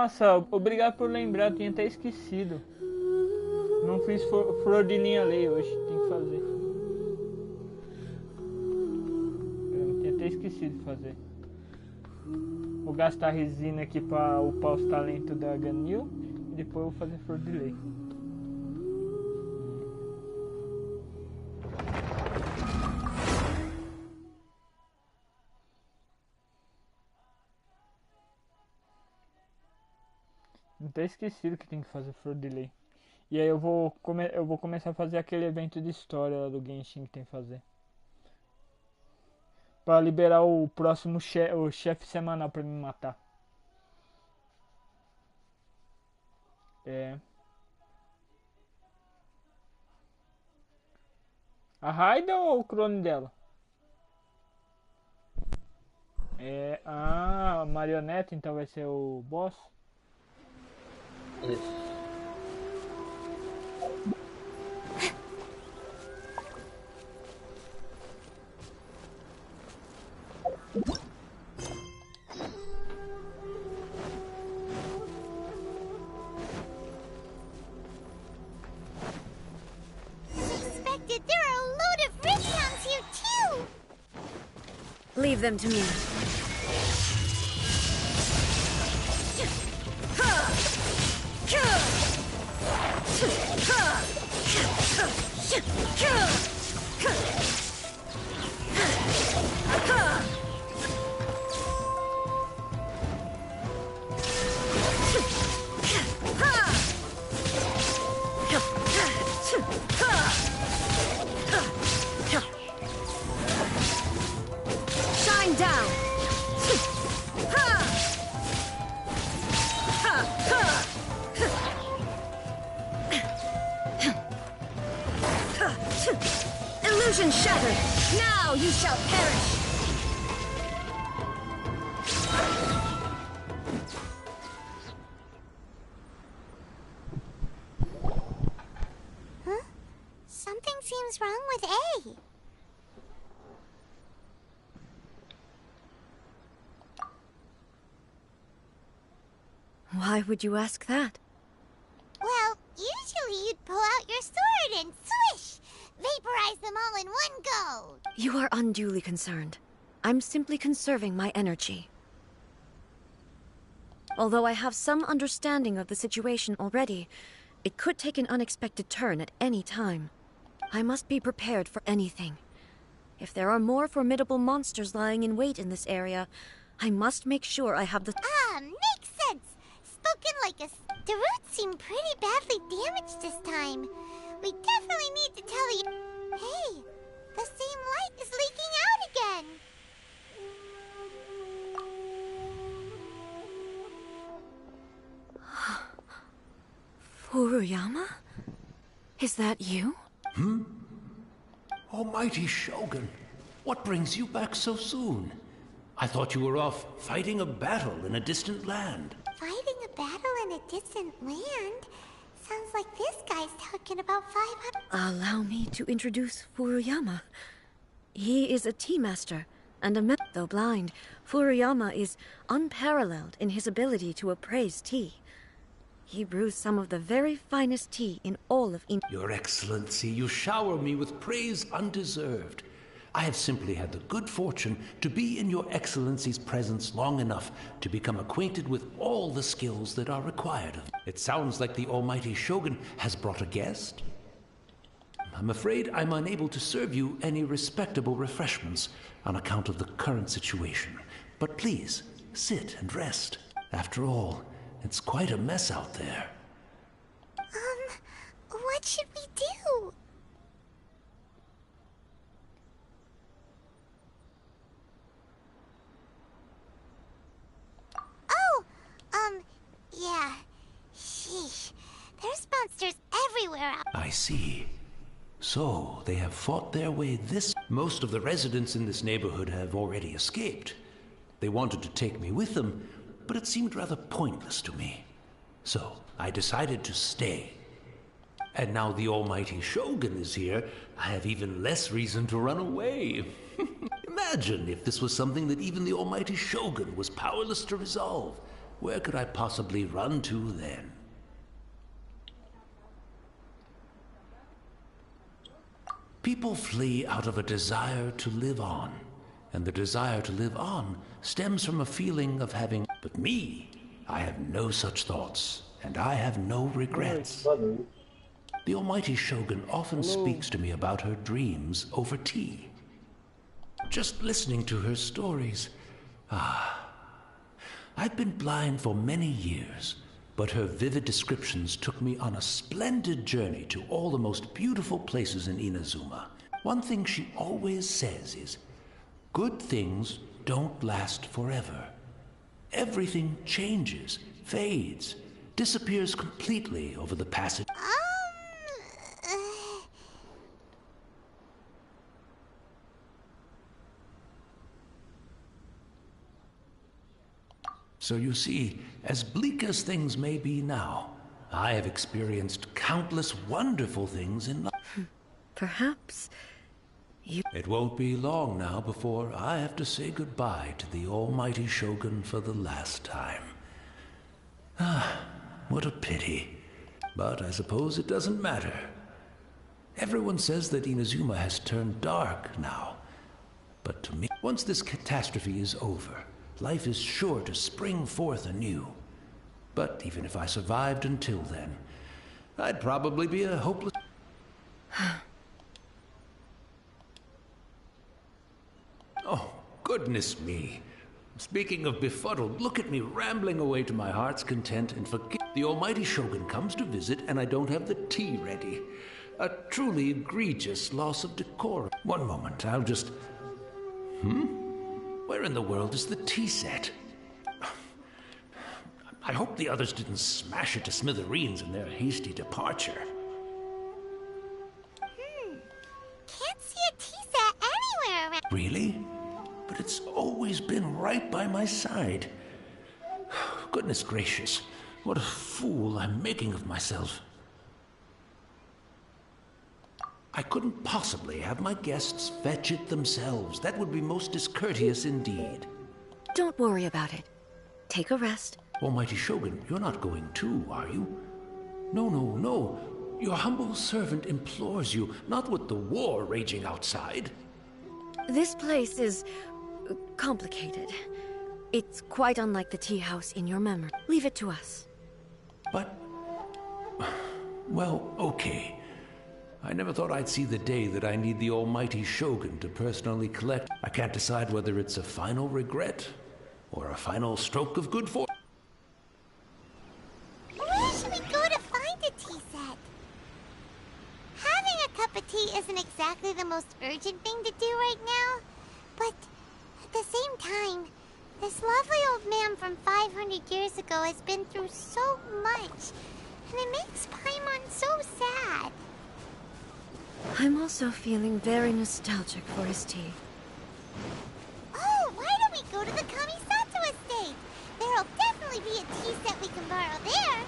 Nossa, obrigado por lembrar, eu tinha até esquecido. Não fiz flor de linha lei hoje, tem que fazer. Eu tinha até esquecido de fazer. Vou gastar resina aqui pra upar os talentos da Ganil e depois eu vou fazer flor de lei. Não ter esquecido que tem que fazer flor de lei. E aí eu vou começar a fazer aquele evento de história lá do Genshin que tem que fazer. Pra liberar o próximo o chefe semanal pra me matar. É. A Raida ou o clone dela? É. Ah, a marioneta então vai ser o boss? Isso. Leave them to me. Illusion shattered! Now you shall perish! Huh? Something seems wrong with A. Why would you ask that? Well, usually you'd pull out your sword and swish! Vaporize them all in one go! You are unduly concerned. I'm simply conserving my energy. Although I have some understanding of the situation already, it could take an unexpected turn at any time. I must be prepared for anything. If there are more formidable monsters lying in wait in this area, I must make sure I have the... Ah, makes sense! Spoken like a... The roots seem pretty badly damaged this time. We definitely need to tell you... Hey, the same light is leaking out again! Furuyama? Is that you? Almighty Shogun, what brings you back so soon? I thought you were off fighting a battle in a distant land. Fighting a battle in a distant land? Sounds like this guy's talking about 500... Allow me to introduce Furuyama. He is a tea master, and though blind, Furuyama is unparalleled in his ability to appraise tea. He brews some of the very finest tea in all of India. Your Excellency, you shower me with praise undeserved. I have simply had the good fortune to be in Your Excellency's presence long enough to become acquainted with all the skills that are required of me. It sounds like the Almighty Shogun has brought a guest. I'm afraid I'm unable to serve you any respectable refreshments on account of the current situation. But please, sit and rest. After all, it's quite a mess out there. What should we do? Yeah. Sheesh. There's monsters everywhere out. I see. So, they have fought their way this... Most of the residents in this neighborhood have already escaped. They wanted to take me with them, but it seemed rather pointless to me. So, I decided to stay. And now the Almighty Shogun is here, I have even less reason to run away. Imagine if this was something that even the Almighty Shogun was powerless to resolve. Where could I possibly run to then? People flee out of a desire to live on, and the desire to live on stems from a feeling of having... But me, I have no such thoughts, and I have no regrets. The almighty Shogun often speaks to me about her dreams over tea. Just listening to her stories. I've been blind for many years, but her vivid descriptions took me on a splendid journey to all the most beautiful places in Inazuma. One thing she always says is, good things don't last forever. Everything changes, fades, disappears completely over the passage. So you see, as bleak as things may be now, I have experienced countless wonderful things in life. Perhaps you... It won't be long now before I have to say goodbye to the almighty Shogun for the last time. What a pity. But I suppose it doesn't matter. Everyone says that Inazuma has turned dark now. But to me, once this catastrophe is over, life is sure to spring forth anew. But even if I survived until then, I'd probably be a hopeless... Oh, goodness me. Speaking of befuddled, look at me rambling away to my heart's content and forget the almighty Shogun comes to visit and I don't have the tea ready. A truly egregious loss of decorum. One moment, I'll just... Where in the world is the tea set? I hope the others didn't smash it to smithereens in their hasty departure. Can't see a tea set anywhere around. Really? But it's always been right by my side. Goodness gracious, what a fool I'm making of myself. I couldn't possibly have my guests fetch it themselves. That would be most discourteous indeed. Don't worry about it. Take a rest. Almighty Shogun, you're not going too, are you? No, no, no. Your humble servant implores you, not with the war raging outside. This place is... complicated. It's quite unlike the tea house in your memory. Leave it to us. But... well, okay. I never thought I'd see the day that I need the almighty Shogun to personally collect. I can't decide whether it's a final regret or a final stroke of good fortune. Where should we go to find a tea set? Having a cup of tea isn't exactly the most urgent thing to do right now, but at the same time, this lovely old man from 500 years ago has been through so much, and it makes Paimon so sad. I'm also feeling very nostalgic for his tea. Oh, why don't we go to the Kamisato estate? There'll definitely be a tea set we can borrow there.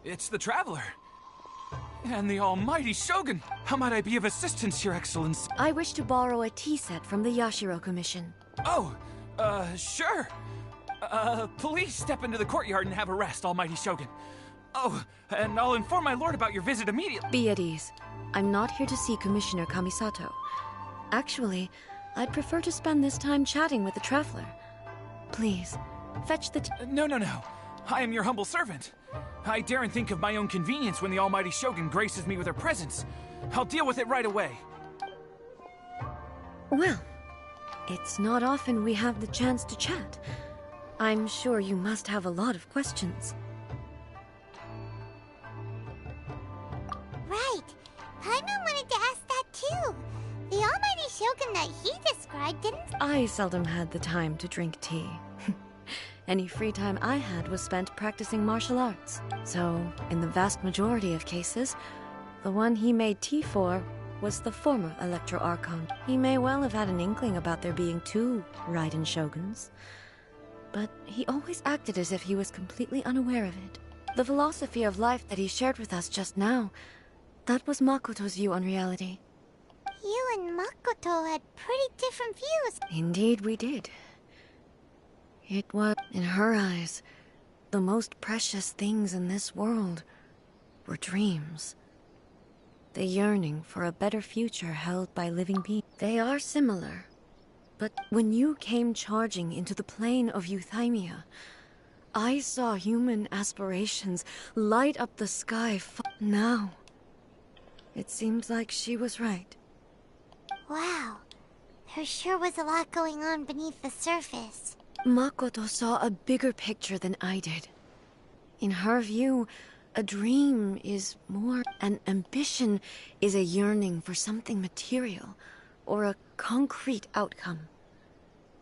It's the Traveler. And the almighty Shogun. How might I be of assistance, Your Excellency? I wish to borrow a tea set from the Yashiro Commission. Oh, sure. Please step into the courtyard and have a rest, almighty Shogun. Oh, and I'll inform my lord about your visit immediately. Be at ease. I'm not here to see Commissioner Kamisato. Actually, I'd prefer to spend this time chatting with the Traveler. Please, fetch the tea. No. I am your humble servant. I daren't think of my own convenience when the almighty Shogun graces me with her presence. I'll deal with it right away. Well, it's not often we have the chance to chat. I'm sure you must have a lot of questions. Right. Paimon wanted to ask that too. The almighty Shogun that he described didn't... I seldom had the time to drink tea. Any free time I had was spent practicing martial arts. So, in the vast majority of cases, The one he made tea for was the former Electro Archon. He may well have had an inkling about there being two Raiden Shoguns, but he always acted as if he was completely unaware of it. The philosophy of life that he shared with us just now, that was Makoto's view on reality. You and Makoto had pretty different views. Indeed we did. It was, in her eyes, the most precious things in this world were dreams. The yearning for a better future held by living beings. They are similar, but when you came charging into the plane of Euthymia, I saw human aspirations light up the sky. Now, it seems like she was right. Wow, there sure was a lot going on beneath the surface. Makoto saw a bigger picture than I did. In her view, a dream is more... An ambition is a yearning for something material, or a concrete outcome.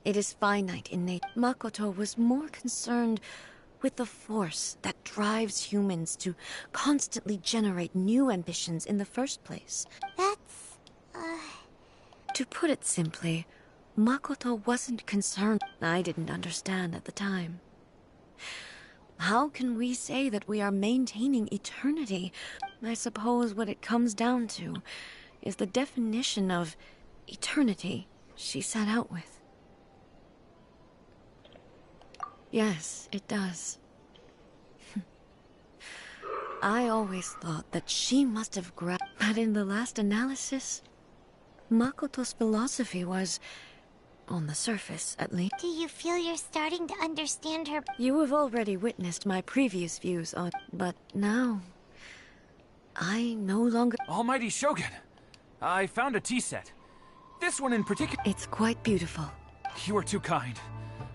It is finite in nature. Makoto was more concerned with the force that drives humans to constantly generate new ambitions in the first place. That's... To put it simply, Makoto wasn't concerned. I didn't understand at the time. How can we say that we are maintaining eternity? I suppose what it comes down to is the definition of eternity she set out with. Yes, it does. I always thought that she must have grabbed, but in the last analysis, Makoto's philosophy was, on the surface at least. Do you feel you're starting to understand her? You have already witnessed my previous views on, but now, I no longer... Almighty Shogun, I found a tea set. This one in particular. It's quite beautiful. You are too kind.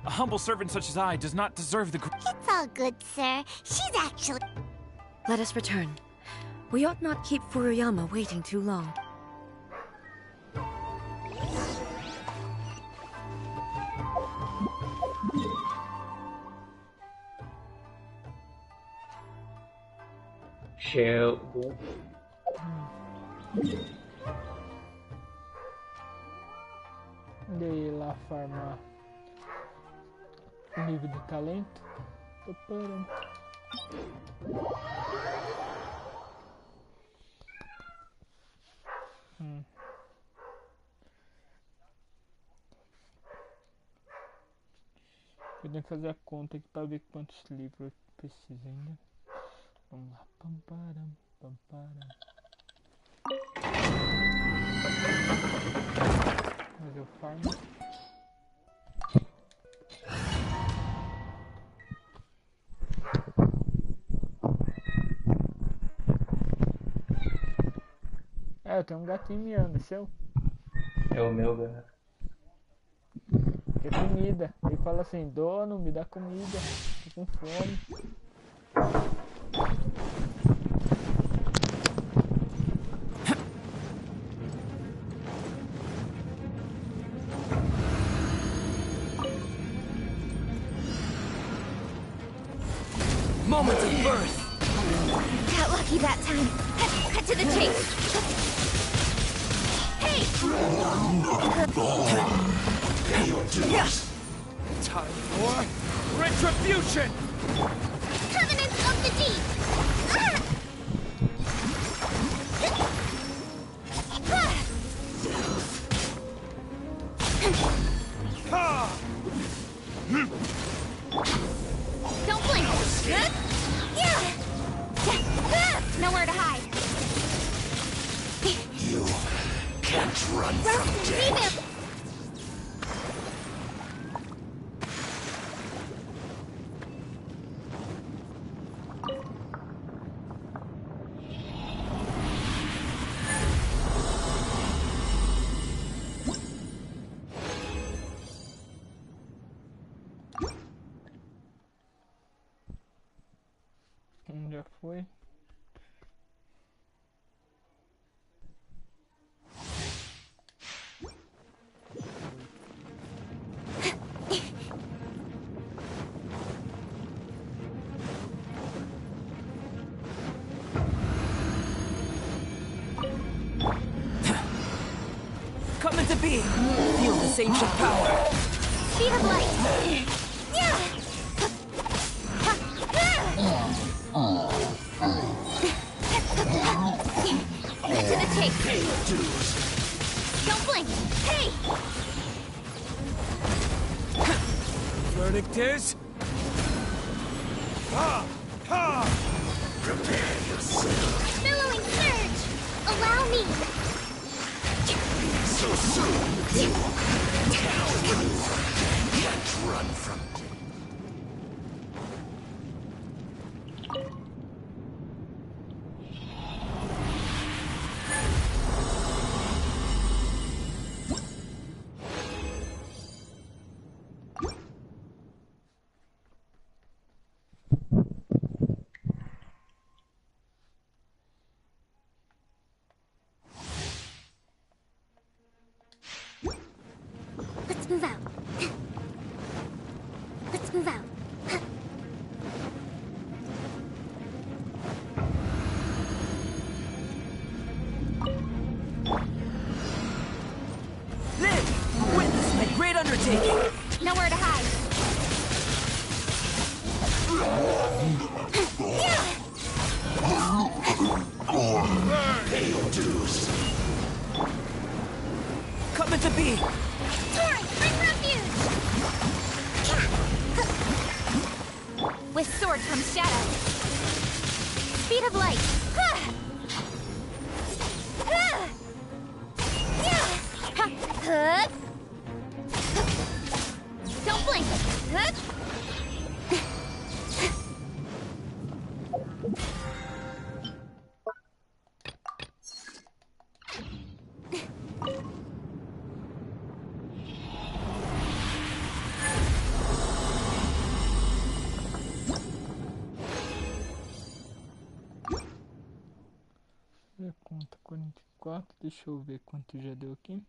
A humble servant such as I does not deserve the... It's all good, sir. She's actually... Let us return. We ought not keep Furuyama waiting too long. Chegou. Andei lá farmar o nível de talento. Tô parando. Eu tenho que fazer a conta aqui pra ver quantos livros eu preciso ainda. Vamos lá. Pam, param, pam, param. Fazer o farm. Eu tenho um gatinho miando, é seu? É o meu, galera. É comida. Ele fala assim, dono, me dá comida. Tô com fome. Moment of birth! Got lucky that time. Cut to the chase. Hey! Time for retribution! Covenants of the Deep! Don't blink! Nowhere to hide. You can't run from death. Já foi. be! Feel this ancient power! Speed of light! Yeah! To the tape! Don't blink! Hey! Verdict is... Prepare yourself. Billowing surge! Allow me! So soon. Can't run from me. Let's move out. Let's move out. Live! Witness my great undertaking! Nowhere to hide. Pay your dues. Coming to be! Torrent, bring refuge! With sword comes shadow. Speed of light. Don't blink. Conta 44, deixa eu ver quanto já deu aqui.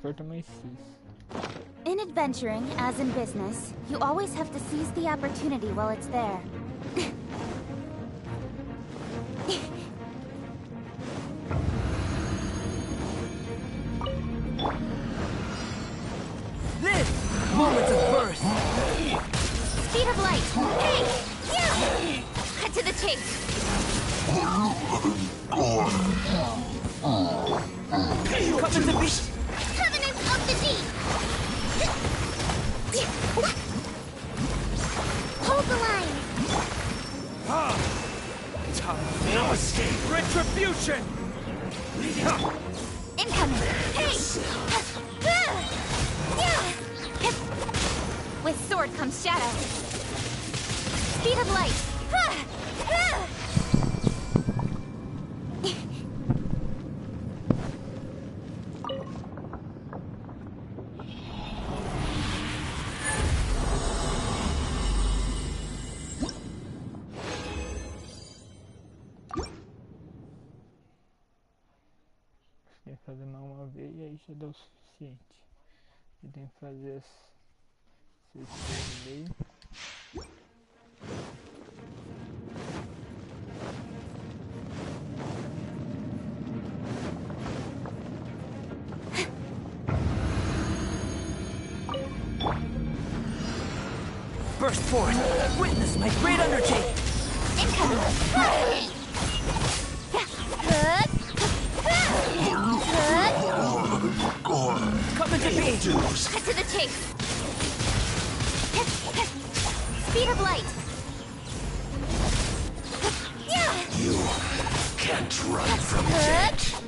Falta mais 6. In adventuring, as in business, you always have to seize the opportunity while it's there. Live! Moments of birth! Speed of light. Hey! Yeah! Cut to the chase. Coming to be! Covenant of the deep. Hold the line. No escape! Retribution! Incoming. Hey! With sword comes shadow. Speed of light. Quer fazer mais uma vez e aí já dá o suficiente. E tem que fazer as 6,5. Burst forth! Witness my great undertaking! Incoming. Coming to be! Cut to the chase. Speed of light. can't run from death.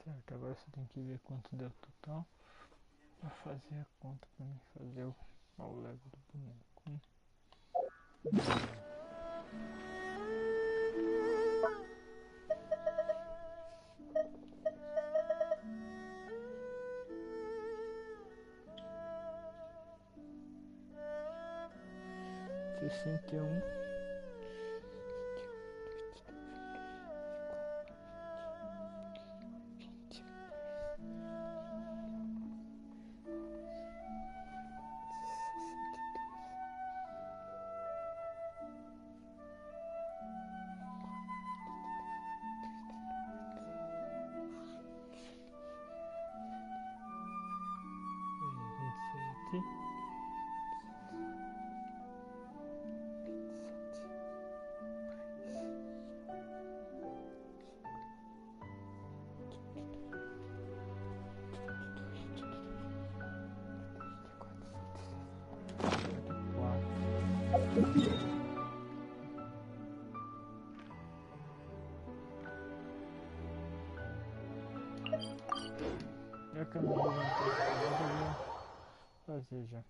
Certo, agora você tem que ver quanto deu total pra fazer a conta pra mim fazer o Lego do boneco. 61. Já que eu não vou fazer já.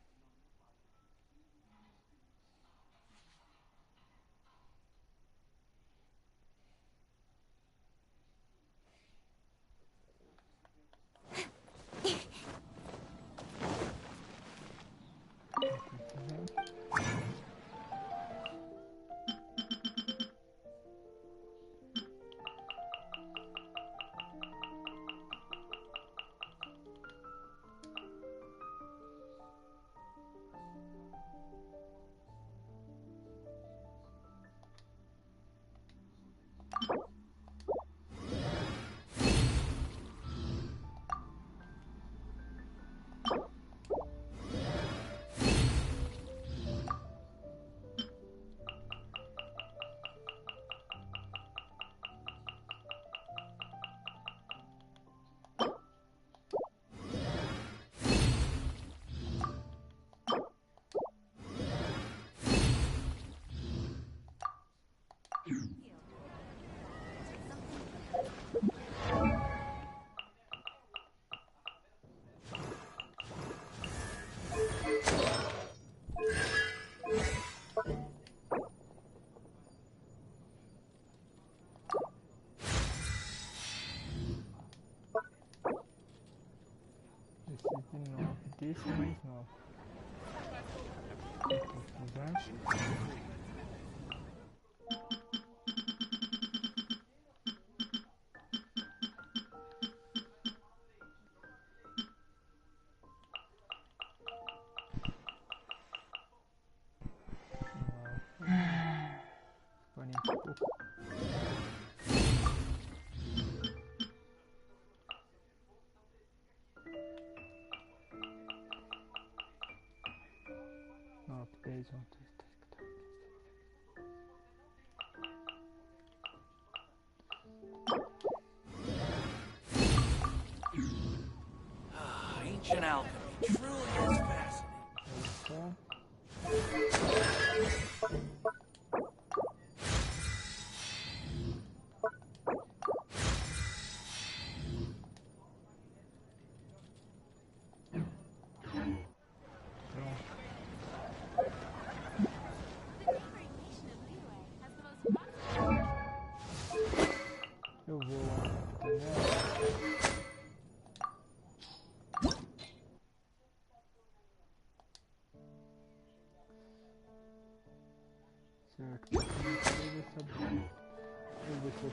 Desse mais novo. Ancient alchemy truly is fascinating. Eu vou lá. Certo, eu vou ver se eu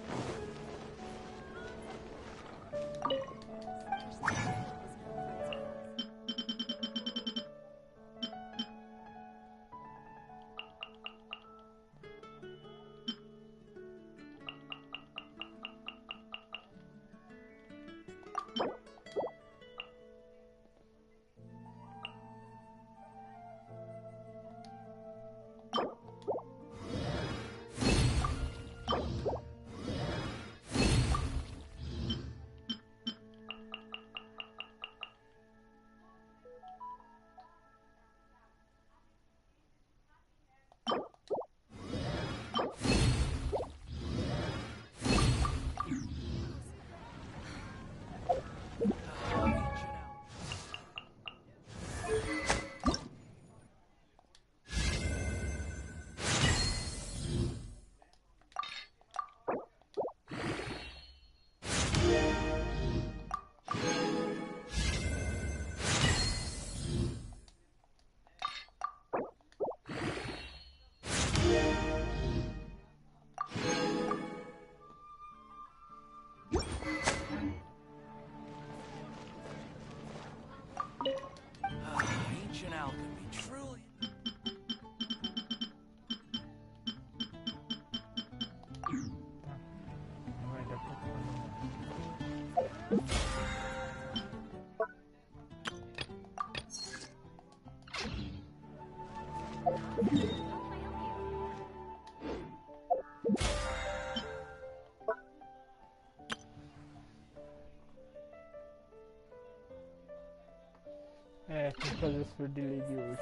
É, tem que fazer esse for delay de hoje.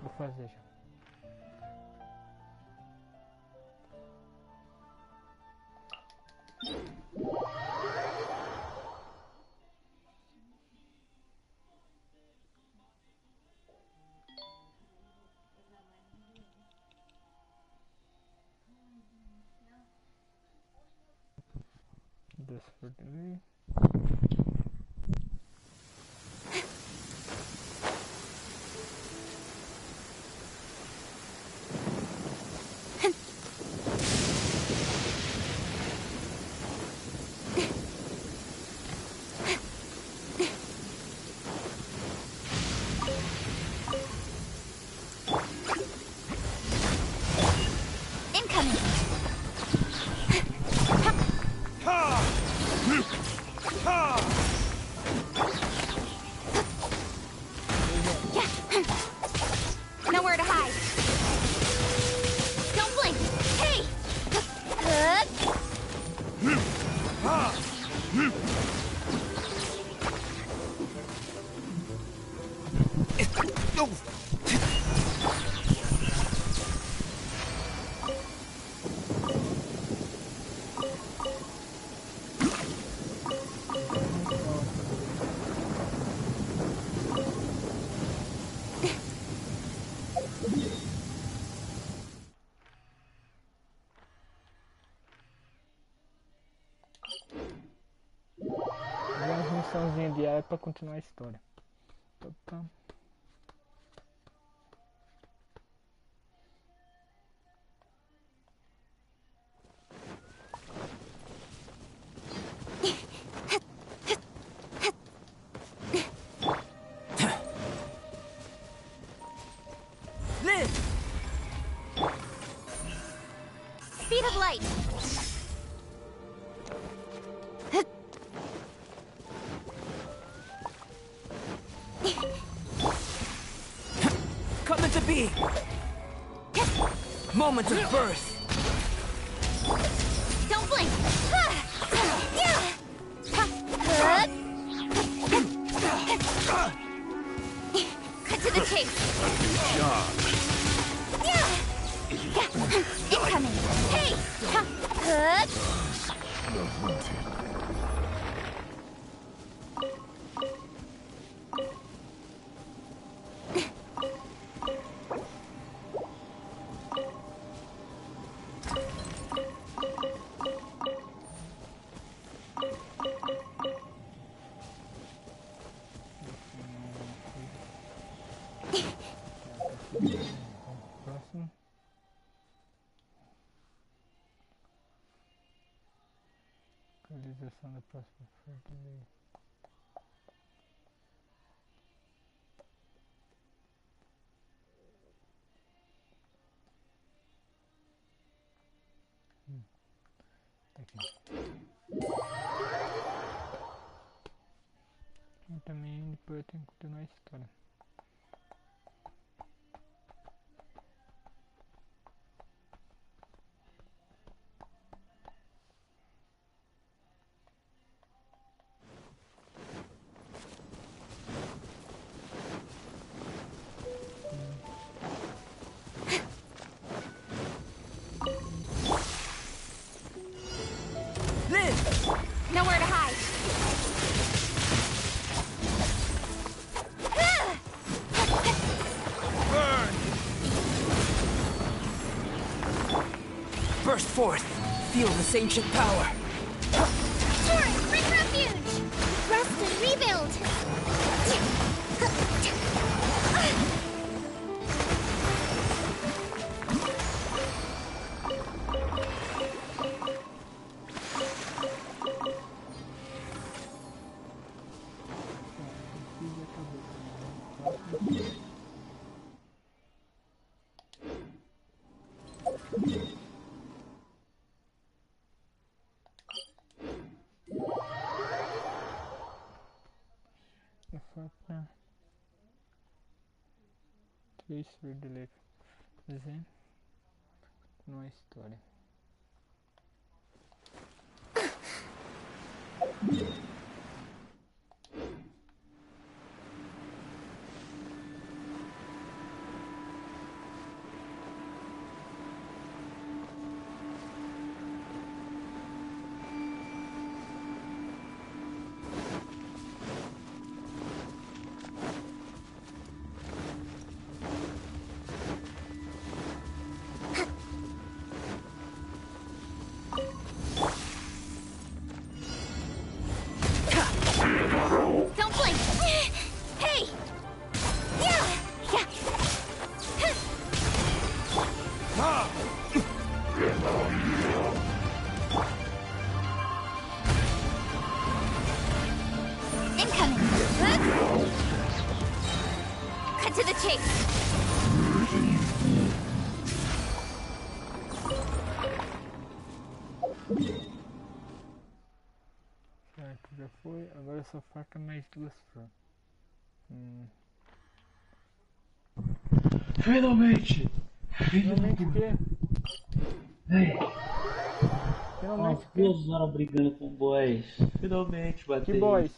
Vou fazer já. This for delay. Nowhere to hide. Don't blink. Hey! Uma missãozinha diária pra continuar a história. Opa. Live! Speed of light. Coming to be! Moment of birth! Don't blink. Cut to the chase. Incoming. Hey! Próximo. Localização da próxima for delay. Aqui. E também depois eu tenho que continuar a história. Nowhere to hide. Burst forth! Feel this ancient power! Forest, bring refuge! Rest and rebuild! PS4 de WALDIRLEI. Desenho. Não é história. Don't blink! Hey! Yeah! Incoming! Cut to the chase! Certo, já foi. Agora só falta mais 2 flores. Finalmente! Finalmente o quê? Finalmente o quê? 2 horas brigando com boys. Finalmente bateu. Que boys?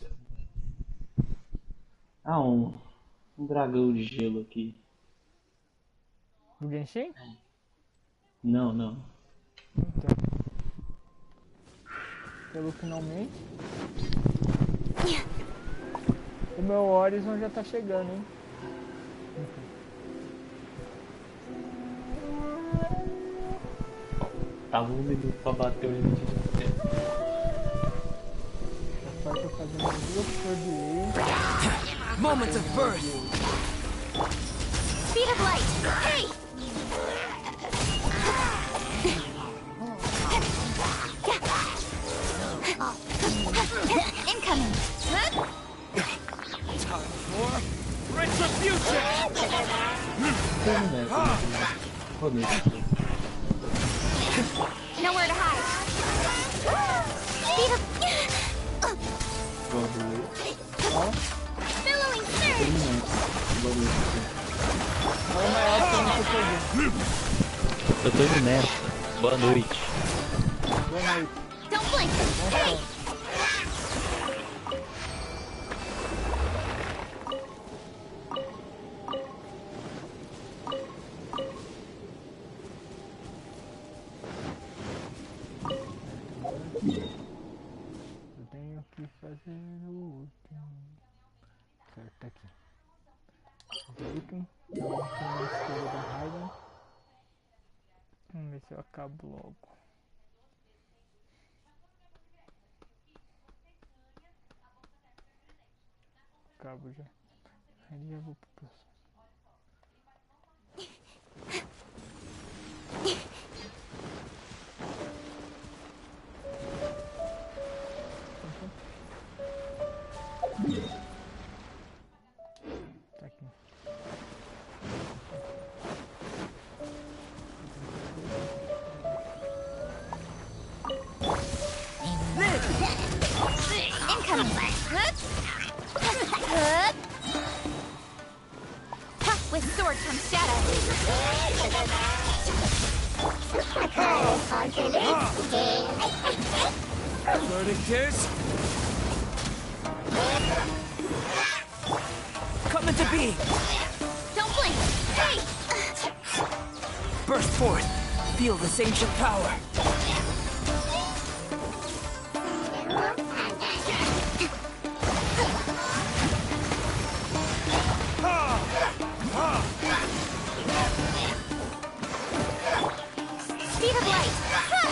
Ah, um dragão de gelo aqui. Do Genshin? Não, não. Então. Pelo finalmente. O meu Horizon já tá chegando, hein? Tava 1 minuto pra bater o limite de tempo. Agora tô fazendo as 2 flores de lei. Moments of birth! Speed of light! Hey! Incoming! Time for retribution! Nowhere to hide! Speed of... Billowing surge! Eu tô indo nessa. Boa noite. Boa noite. Don't blink! Hey! Eu tenho que fazer o último. Certo, tá aqui. O último. Tem uma história da Raiden. Vamos ver se eu acabo logo. Acabo já. Aí já vou pro próximo. Tá aqui. Incoming! With sword comes shadow! Verdictors? Come into being! Don't blink! Hey! Burst forth! Feel this ancient power! Speed of light! Hey!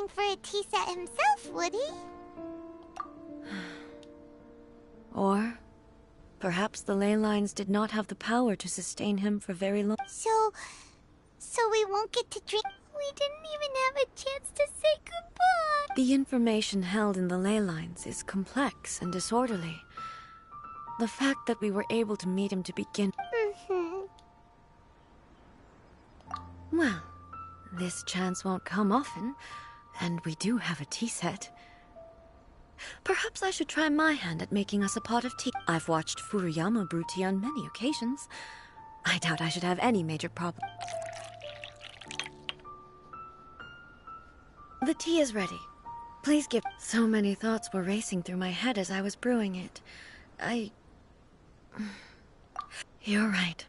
looking for a tea set himself, would he? Or perhaps the ley lines did not have the power to sustain him for very long. So we won't get to drink. We didn't even have a chance to say goodbye. The information held in the ley lines is complex and disorderly. The fact that we were able to meet him to begin... Well, this chance won't come often, and we do have a tea set. Perhaps I should try my hand at making us a pot of tea. I've watched Furuyama brew tea on many occasions. I doubt I should have any major problem. The tea is ready. Please give... So many thoughts were racing through my head as I was brewing it. You're right.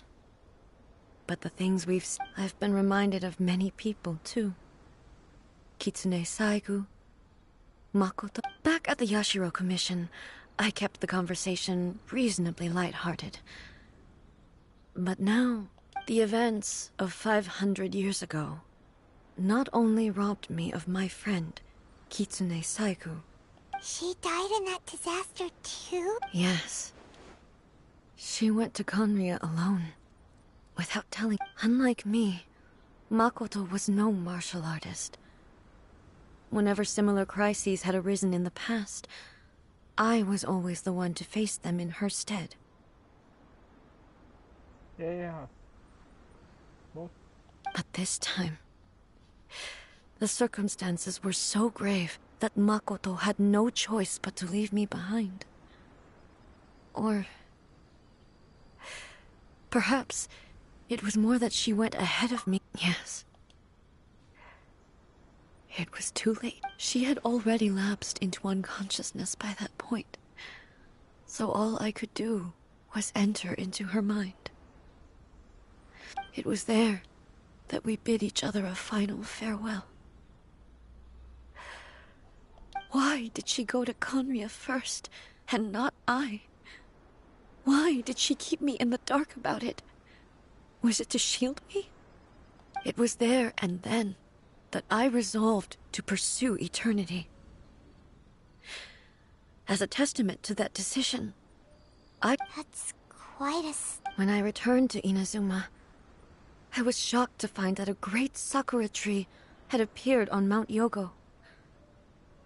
But the things I've been reminded of many people, too. Kitsune Saigu, Makoto. Back at the Yashiro Commission, I kept the conversation reasonably lighthearted. But now, the events of 500 years ago not only robbed me of my friend, Kitsune Saigu. She died in that disaster too? Yes. She went to Conria alone, without telling. Unlike me, Makoto was no martial artist. Whenever similar crises had arisen in the past, I was always the one to face them in her stead. Yeah. Well. But this time, the circumstances were so grave that Makoto had no choice but to leave me behind. Or perhaps it was more that she went ahead of me. Yes. It was too late. She had already lapsed into unconsciousness by that point. So all I could do was enter into her mind. It was there that we bid each other a final farewell. Why did she go to Conria first, and not I? Why did she keep me in the dark about it? Was it to shield me? It was there and then that I resolved to pursue eternity. As a testament to that decision, That's quite a... When I returned to Inazuma, I was shocked to find that a great sakura tree had appeared on Mount Yogo.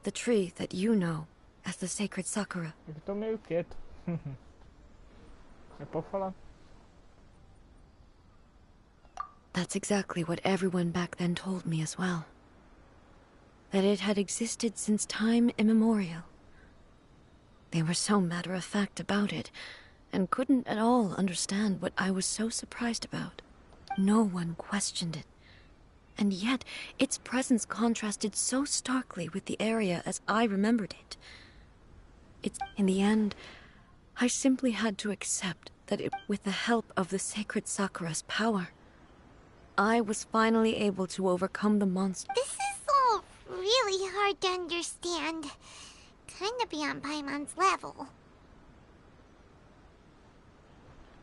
The tree that you know as the sacred sakura. Eu tô meio quieto. Pode falar. That's exactly what everyone back then told me as well. That it had existed since time immemorial. They were so matter-of-fact about it, and couldn't at all understand what I was so surprised about. No one questioned it. And yet, its presence contrasted so starkly with the area as I remembered it. In the end, I simply had to accept that with the help of the sacred Sakura's power, I was finally able to overcome the monster. This is all really hard to understand. Kinda beyond Paimon's level.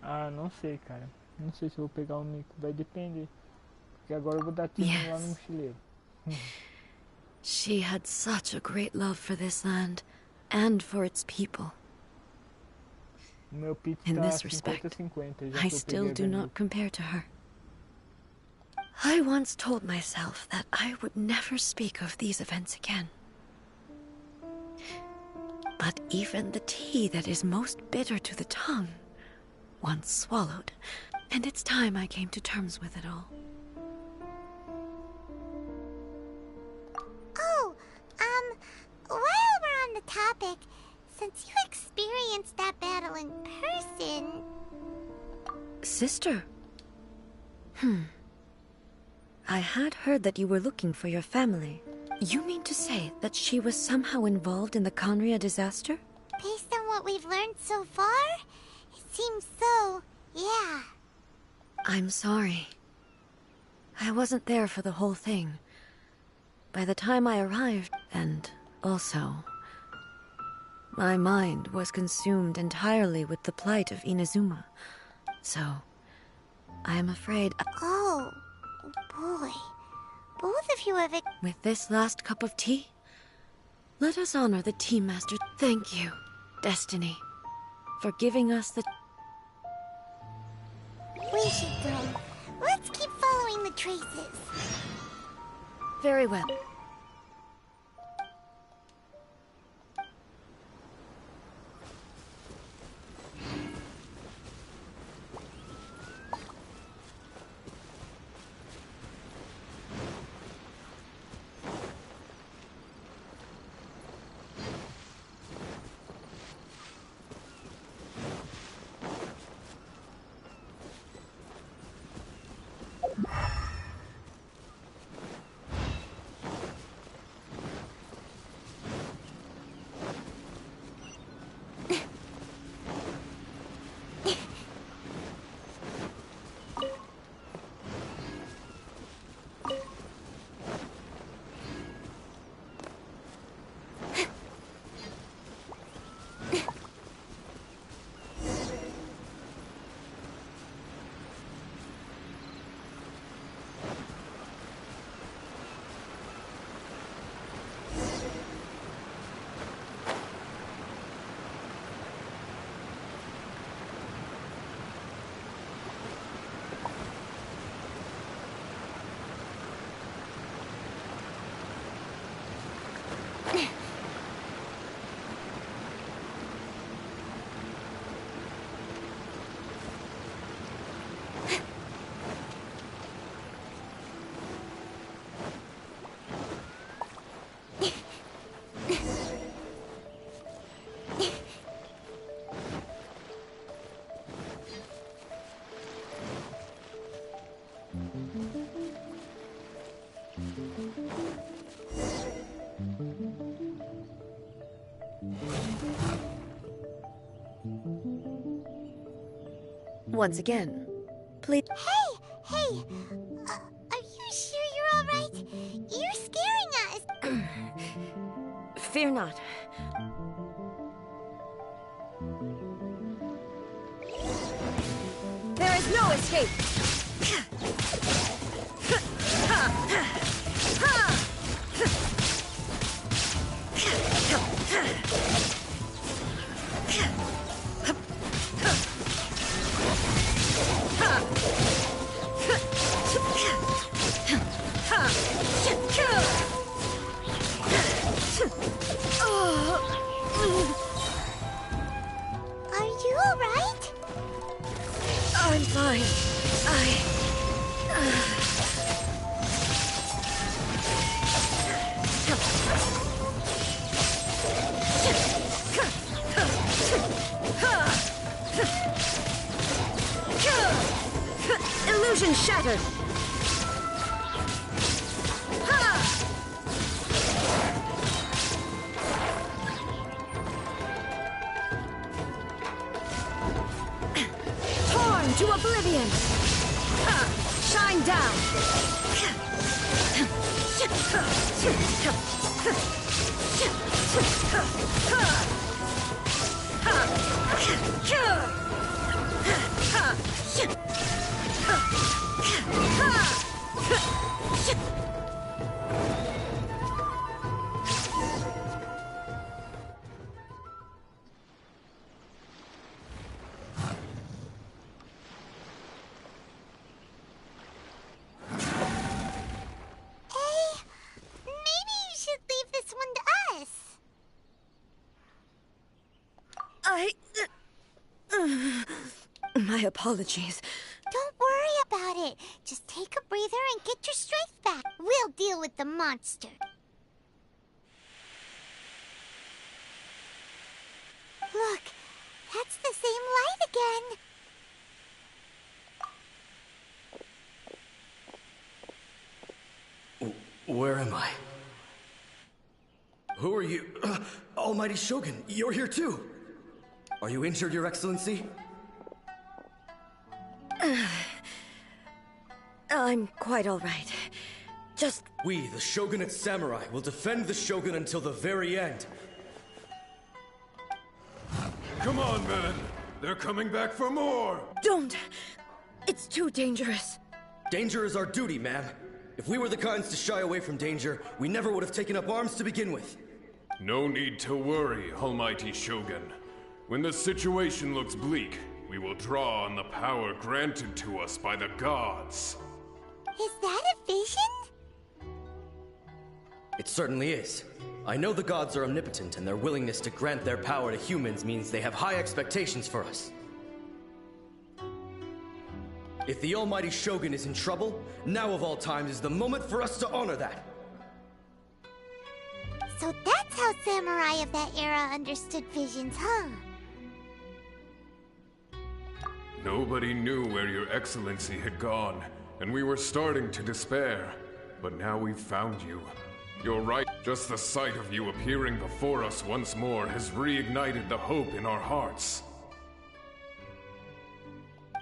Ah, não sei, cara. Não sei se eu vou pegar o Nico. Vai depender. Porque agora eu vou dar tiro lá no mochileiro. She had such a great love for this land and for its people. O meu pitch In tá this respect, 50-50. I still do not compare to her. I once told myself that I would never speak of these events again. But even the tea that is most bitter to the tongue, once swallowed, and it's time I came to terms with it all. Oh, while we're on the topic, since you experienced that battle in person... Sister? I had heard that you were looking for your family. You mean to say that she was somehow involved in the Conria disaster? Based on what we've learned so far, it seems so, yeah. I'm sorry. I wasn't there for the whole thing. By the time I arrived, and also, my mind was consumed entirely with the plight of Inazuma. So, I am afraid... Oh, boy. both of you have With this last cup of tea, let us honor the Tea Master. Thank you, Destiny, for giving us the... We should go. Let's keep following the traces. Very well. Once again, please... Hey! Are you sure you're alright? You're scaring us! Fear not. There is no escape! Are you alright? I'm fine. Illusion shattered. Torn to oblivion. Shine down. My apologies. Don't worry about it. Just take a breather and get your strength back. We'll deal with the monster. Look, that's the same light again. Where am I? Who are you? Almighty Shogun, you're here too. Are you injured, Your Excellency? I'm quite all right. Just... We, the Shogunate Samurai, will defend the Shogun until the very end. Come on, man. They're coming back for more. Don't! It's too dangerous. Danger is our duty, ma'am. If we were the kinds to shy away from danger, we never would have taken up arms to begin with. No need to worry, Almighty Shogun. When the situation looks bleak, we will draw on the power granted to us by the gods. Is that a vision? It certainly is. I know the gods are omnipotent, and their willingness to grant their power to humans means they have high expectations for us. If the Almighty Shogun is in trouble, now of all times is the moment for us to honor that. So that's how samurai of that era understood visions, huh? Nobody knew where your excellency had gone, and we were starting to despair. But now we've found you. You're right, just the sight of you appearing before us once more has reignited the hope in our hearts.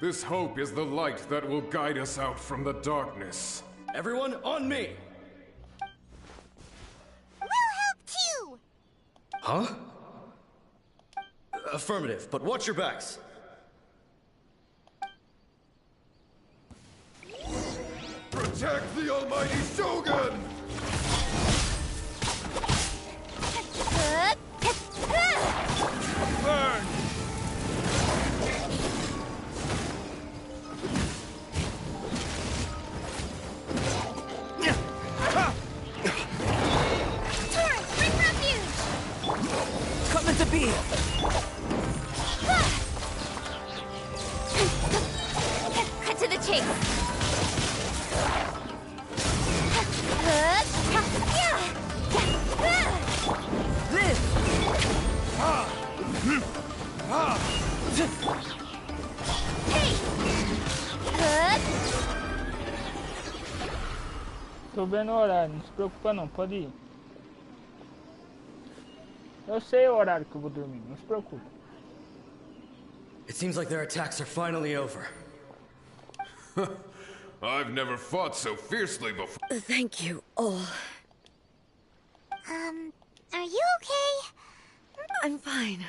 This hope is the light that will guide us out from the darkness. Everyone, on me! We'll help too! Huh? Affirmative, but watch your backs. Protect the Almighty Shogun! Burn! Coming to be! Cut to the chase! Tô vendo o horário, não se preocupa não, pode ir. Eu sei o horário que eu vou dormir, não se preocupe. It seems like their attacks are finally over. I've never fought so fiercely before. Thank you all. Are you okay? I'm fine.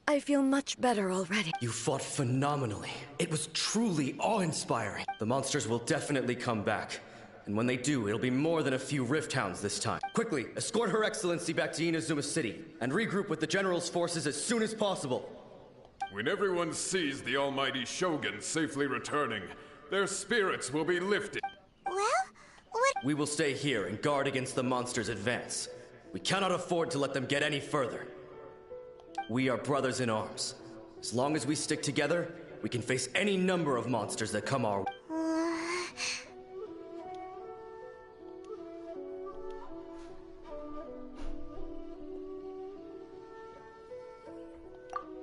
I feel much better already. You fought phenomenally. It was truly awe-inspiring. The monsters will definitely come back. And when they do, it'll be more than a few Rift Hounds this time. Quickly, escort Her Excellency back to Inazuma City, and regroup with the General's forces as soon as possible. When everyone sees the Almighty Shogun safely returning, their spirits will be lifted. Well, what? We will stay here and guard against the monsters' advance. We cannot afford to let them get any further. We are brothers in arms. As long as we stick together, we can face any number of monsters that come our way.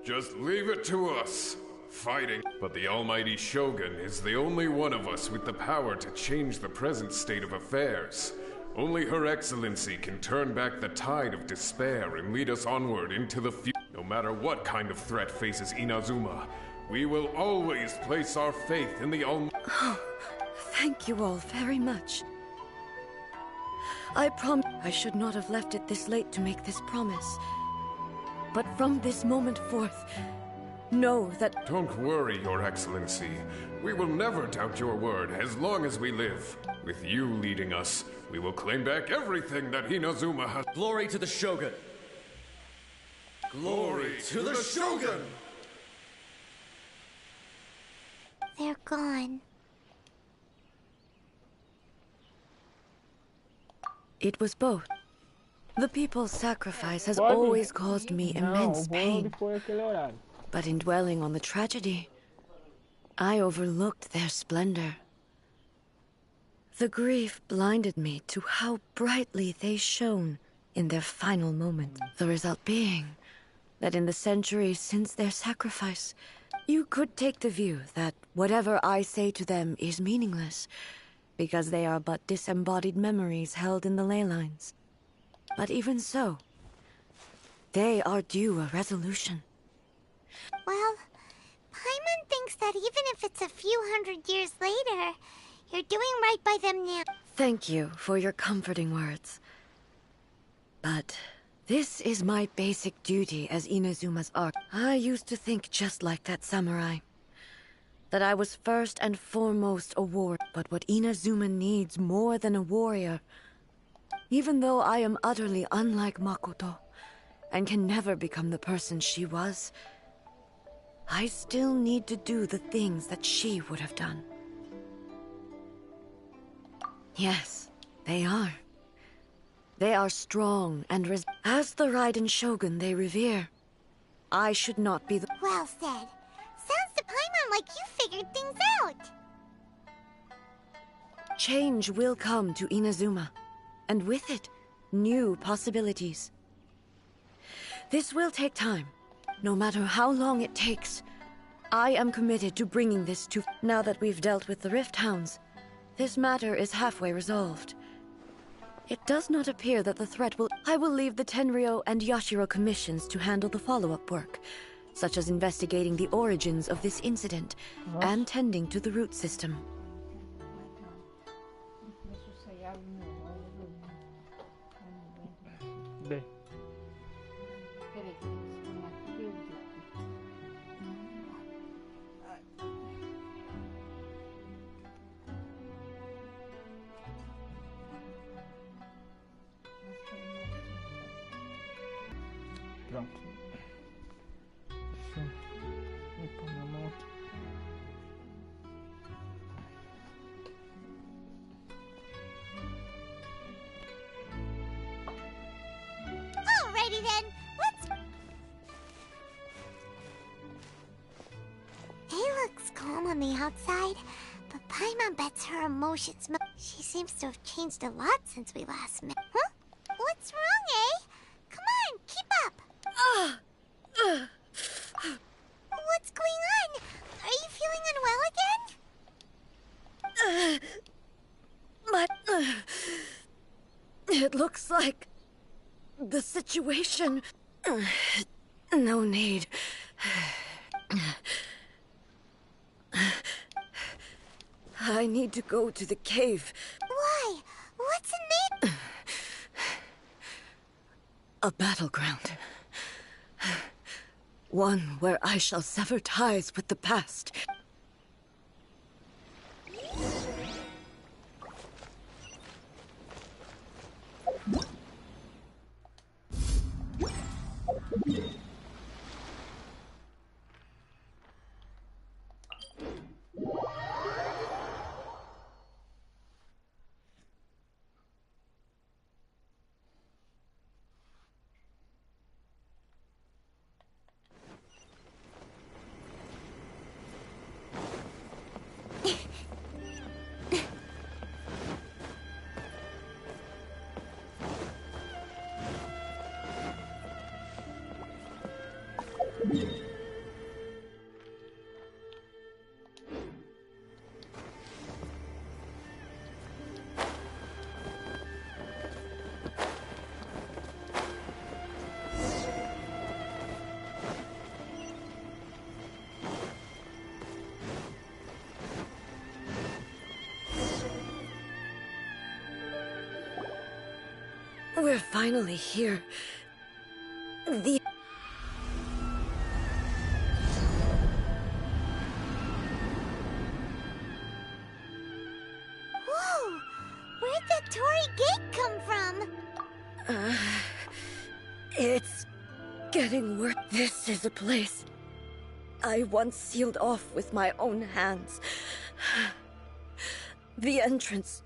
Just leave it to us. Fighting. But the Almighty Shogun is the only one of us with the power to change the present state of affairs. Only Her Excellency can turn back the tide of despair and lead us onward into the future. No matter what kind of threat faces Inazuma, we will always place our faith in the Almighty. Oh, thank you all very much. I promise I should not have left it this late to make this promise. But from this moment forth, know that... Don't worry, Your Excellency. We will never doubt your word as long as we live. With you leading us, we will claim back everything that Inazuma has. Glory to the Shogun! Glory to the Shogun! They're gone. It was both. The people's sacrifice has always caused me immense pain. But in dwelling on the tragedy, I overlooked their splendor. The grief blinded me to how brightly they shone in their final moment. The result being that in the centuries since their sacrifice, you could take the view that whatever I say to them is meaningless, because they are but disembodied memories held in the ley lines. But even so, they are due a resolution. Well, Paimon thinks that even if it's a few hundred years later, you're doing right by them now. Thank you for your comforting words. But this is my basic duty as Inazuma's arc. I used to think just like that samurai. That I was first and foremost a warrior. But what Inazuma needs more than a warrior, even though I am utterly unlike Makoto, and can never become the person she was, I still need to do the things that she would have done. Yes, they are. They are strong and as the Raiden Shogun they revere. I should not be the— Well said. Sounds to Paimon like you figured things out. Change will come to Inazuma, and with it, new possibilities. This will take time. No matter how long it takes, I am committed to bringing this to— Now that we've dealt with the Rift Hounds, this matter is halfway resolved. It does not appear that the threat will— I will leave the Tenryo and Yashiro commissions to handle the follow-up work, such as investigating the origins of this incident and tending to the root system. B. Pronto. Deixa eu pôr minha mão aqui. Alrighty then, let's... He looks calm on the outside, but Paimon bets her emotions. She seems to have changed a lot since we last met. Huh? What's wrong, eh? Come on, keep up. What's going on? Are you feeling unwell again? It looks like the situation... No need. I need to go to the cave. Why? What's in there? A battleground. One where I shall sever ties with the past. We're finally here. Whoa! Where'd that Torii gate come from? It's getting worse. This is a place I once sealed off with my own hands. The entrance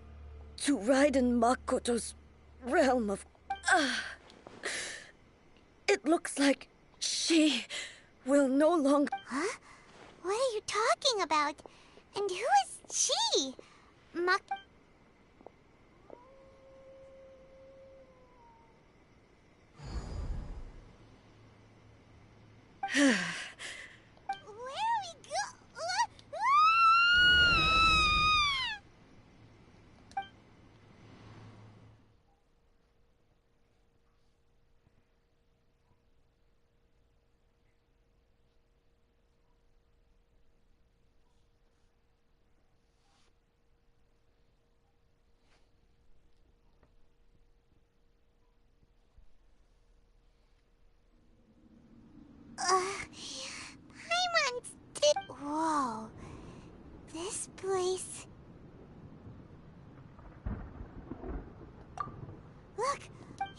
to Raiden Makoto's realm of... It looks like she will no longer... Huh? What are you talking about? And who is she? Where are we go?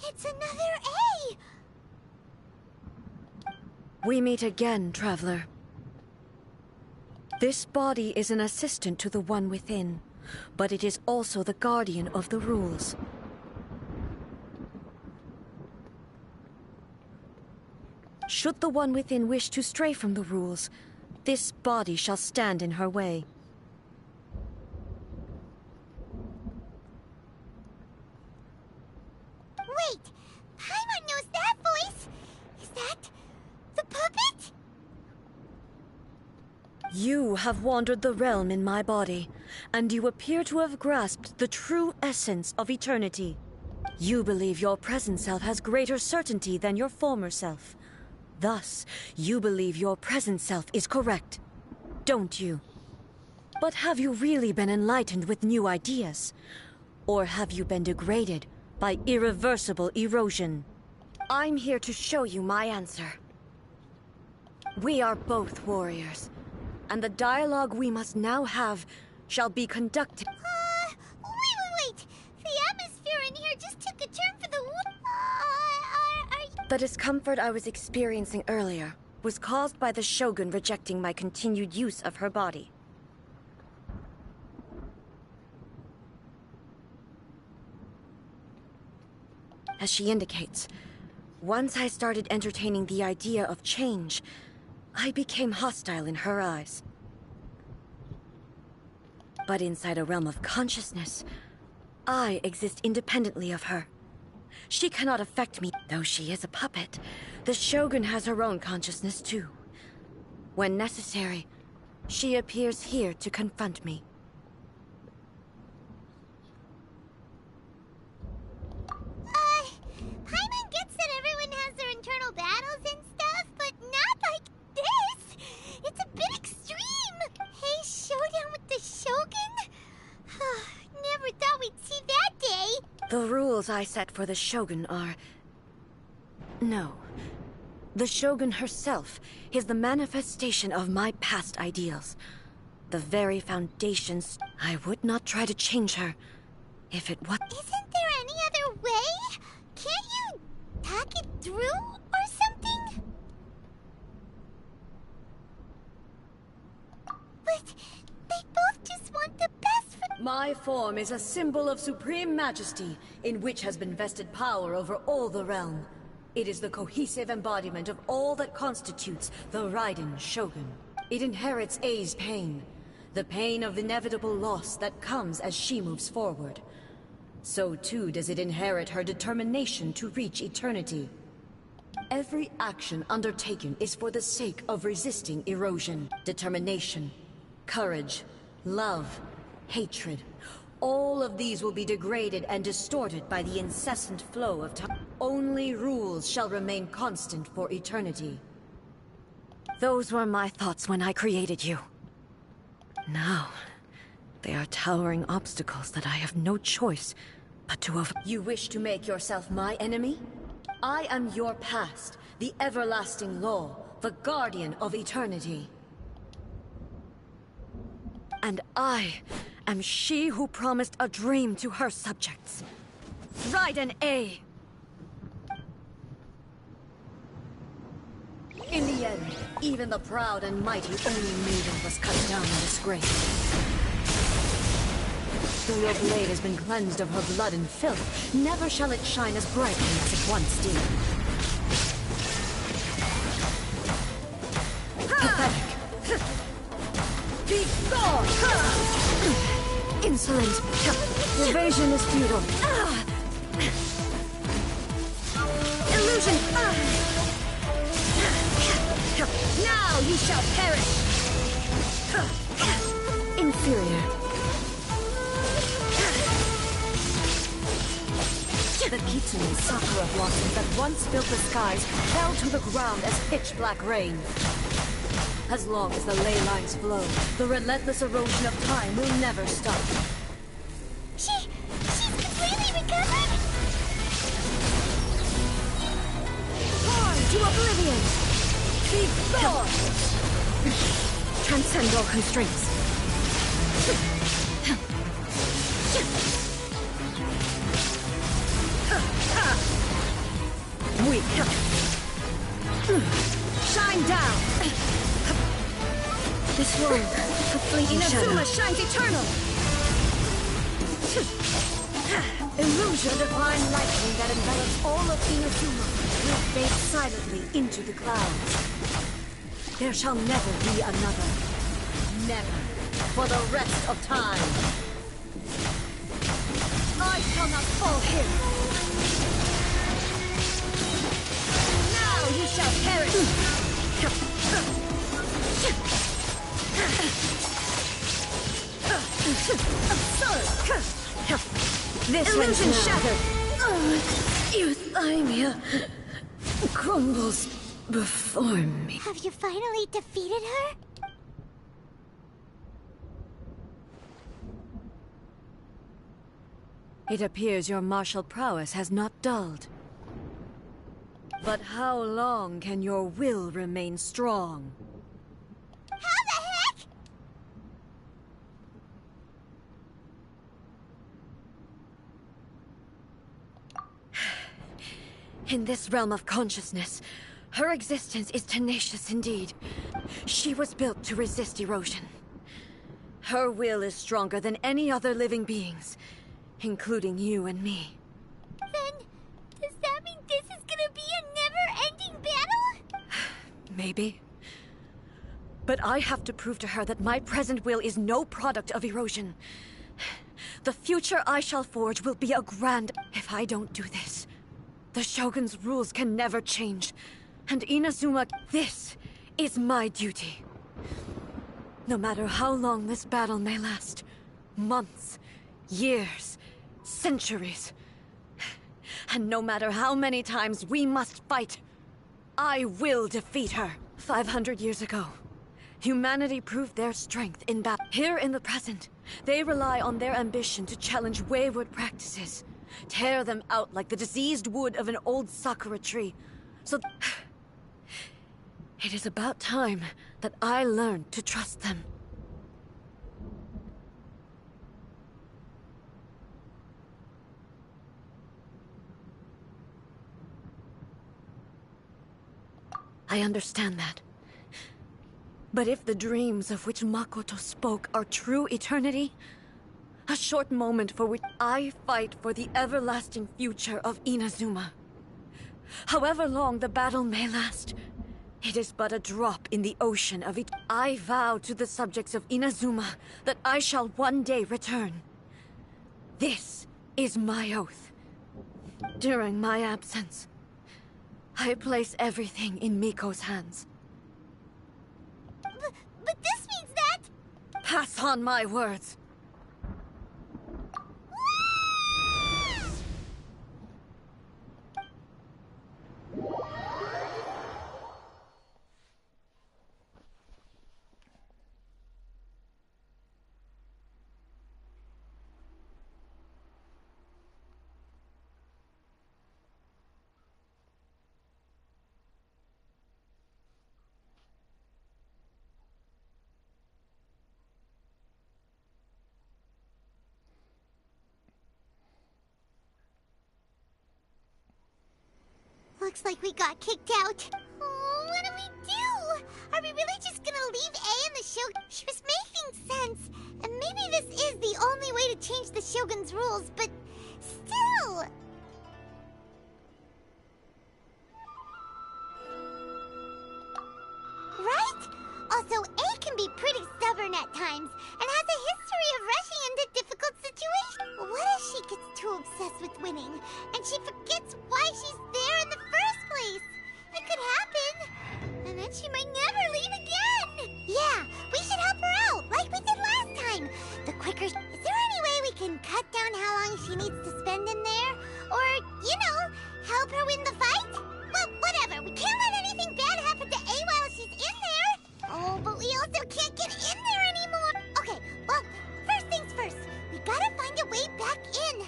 It's another A! We meet again, traveler. This body is an assistant to the one within, but it is also the guardian of the rules. Should the one within wish to stray from the rules, this body shall stand in her way. Wait! Paimon knows that voice! Is that the puppet? You have wandered the realm in my body, and you appear to have grasped the true essence of eternity. You believe your present self has greater certainty than your former self. Thus, you believe your present self is correct, don't you? But have you really been enlightened with new ideas? Or have you been degraded by irreversible erosion? I'm here to show you my answer. We are both warriors, and the dialogue we must now have shall be conducted. Wait! The atmosphere in here just took a turn for the The discomfort I was experiencing earlier was caused by the Shogun rejecting my continued use of her body. As she indicates, once I started entertaining the idea of change, I became hostile in her eyes. But inside a realm of consciousness, I exist independently of her. She cannot affect me. Though she is a puppet, the Shogun has her own consciousness too. When necessary, she appears here to confront me. Paimon gets that everyone has their internal battles and stuff, but not like this! It's a bit extreme! Hey, showdown with the Shogun? Never thought we'd see that day! The rules I set for the Shogun are... No. The Shogun herself is the manifestation of my past ideals. The very foundations. I would not try to change her if it was... Isn't there any other way? Can't you talk it through or something? But they both just want the best for... My form is a symbol of supreme majesty, in which has been vested power over all the realm. It is the cohesive embodiment of all that constitutes the Raiden Shogun. It inherits Ei's pain, the pain of inevitable loss that comes as she moves forward. So too does it inherit her determination to reach eternity. Every action undertaken is for the sake of resisting erosion. Determination, courage, love, hatred. All of these will be degraded and distorted by the incessant flow of time. Only rules shall remain constant for eternity. Those were my thoughts when I created you. Now, they are towering obstacles that I have no choice but to overcome. You wish to make yourself my enemy? I am your past, the everlasting law, the guardian of eternity. And I am she who promised a dream to her subjects. Raiden A. In the end, even the proud and mighty only maiden was cut down in disgrace. Though your blade has been cleansed of her blood and filth, never shall it shine as brightly as it once did. Pathetic. Be gone! Insolent. Evasion is futile. Illusion. Now you shall perish. Inferior. The Kitsune sakura blossoms that once filled the skies fell to the ground as pitch-black rain. As long as the ley lines flow, the relentless erosion of time will never stop. She's completely recovered? Born to oblivion! Be gone! Transcend all constraints. This world, a fleeting shadow. Inazuma shines eternal! Illusion, divine lightning that envelops all of Inazuma will fade silently into the clouds. There shall never be another. Never. For the rest of time. I shall not fall here. Now you shall perish. Absurd! This illusion shattered! Euthymia crumbles before me. Have you finally defeated her? It appears your martial prowess has not dulled. But how long can your will remain strong? How the heck? In this realm of consciousness, her existence is tenacious indeed. She was built to resist erosion. Her will is stronger than any other living being's, including you and me. Then, does that mean this is gonna be a never-ending battle? Maybe. But I have to prove to her that my present will is no product of erosion. The future I shall forge will be a grand... If I don't do this, the Shogun's rules can never change. And Inazuma, this is my duty. No matter how long this battle may last, months, years, centuries. And no matter how many times we must fight, I will defeat her. 500 years ago, humanity proved their strength in battle. Here in the present, they rely on their ambition to challenge wayward practices, tear them out like the diseased wood of an old sakura tree. So it is about time that I learned to trust them. I understand that. But if the dreams of which Makoto spoke are true eternity, a short moment for which I fight for the everlasting future of Inazuma. However long the battle may last, it is but a drop in the ocean of it. I vow to the subjects of Inazuma that I shall one day return. This is my oath. During my absence, I place everything in Miko's hands. But this means that... Pass on my words. Looks like we got kicked out. Oh, what do we do? Are we really just gonna leave A in the Shogun? She was making sense. And maybe this is the only way to change the Shogun's rules, but still... Right? Also, A can be pretty stubborn at times, and has a history of rushing into difficult situations. What if she gets too obsessed with winning, and she forgets why she's there in the first place? It could happen. And then she might never leave again. Yeah, we should help her out, like we did last time. The quicker... Is there any way we can cut down how long she needs to spend in there? Or, you know, help her win the fight? Well, whatever. We can't let anything bad happen to A while she's in there. Oh, but we also can't get in there anymore. Okay, well, first things first. We gotta find a way back in.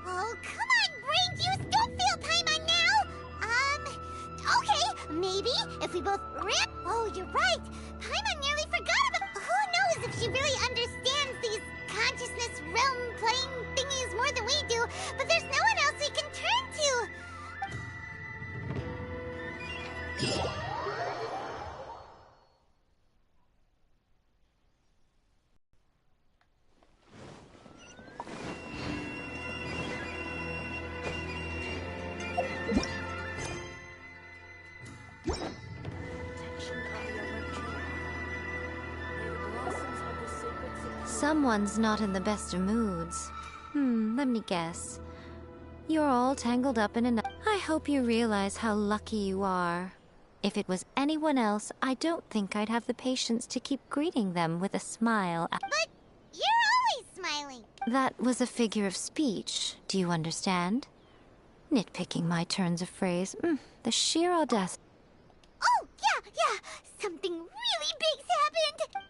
Oh, come on, brain juice. Don't feel Paimon now. Okay, maybe if we both rip. Oh, you're right. Paimon nearly forgot about... Who knows if she really understands these consciousness realm playing thingies more than we do, but there's no one else we can turn to. Someone's not in the best of moods. Let me guess. You're all tangled up in a... I hope you realize how lucky you are. If it was anyone else, I don't think I'd have the patience to keep greeting them with a smile. But you're always smiling. That was a figure of speech. Do you understand? Nitpicking my turns of phrase. The sheer audacity. Oh, yeah. Something really big's happened.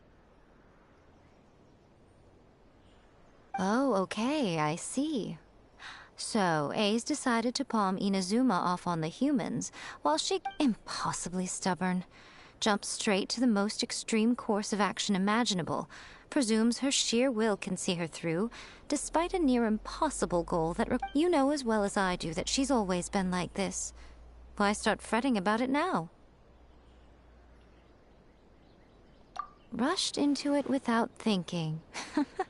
Oh, okay, I see. So, A's decided to palm Inazuma off on the humans, while she, impossibly stubborn, jumps straight to the most extreme course of action imaginable, presumes her sheer will can see her through, despite a near impossible goal that you know as well as I do that she's always been like this. Why start fretting about it now? Rushed into it without thinking.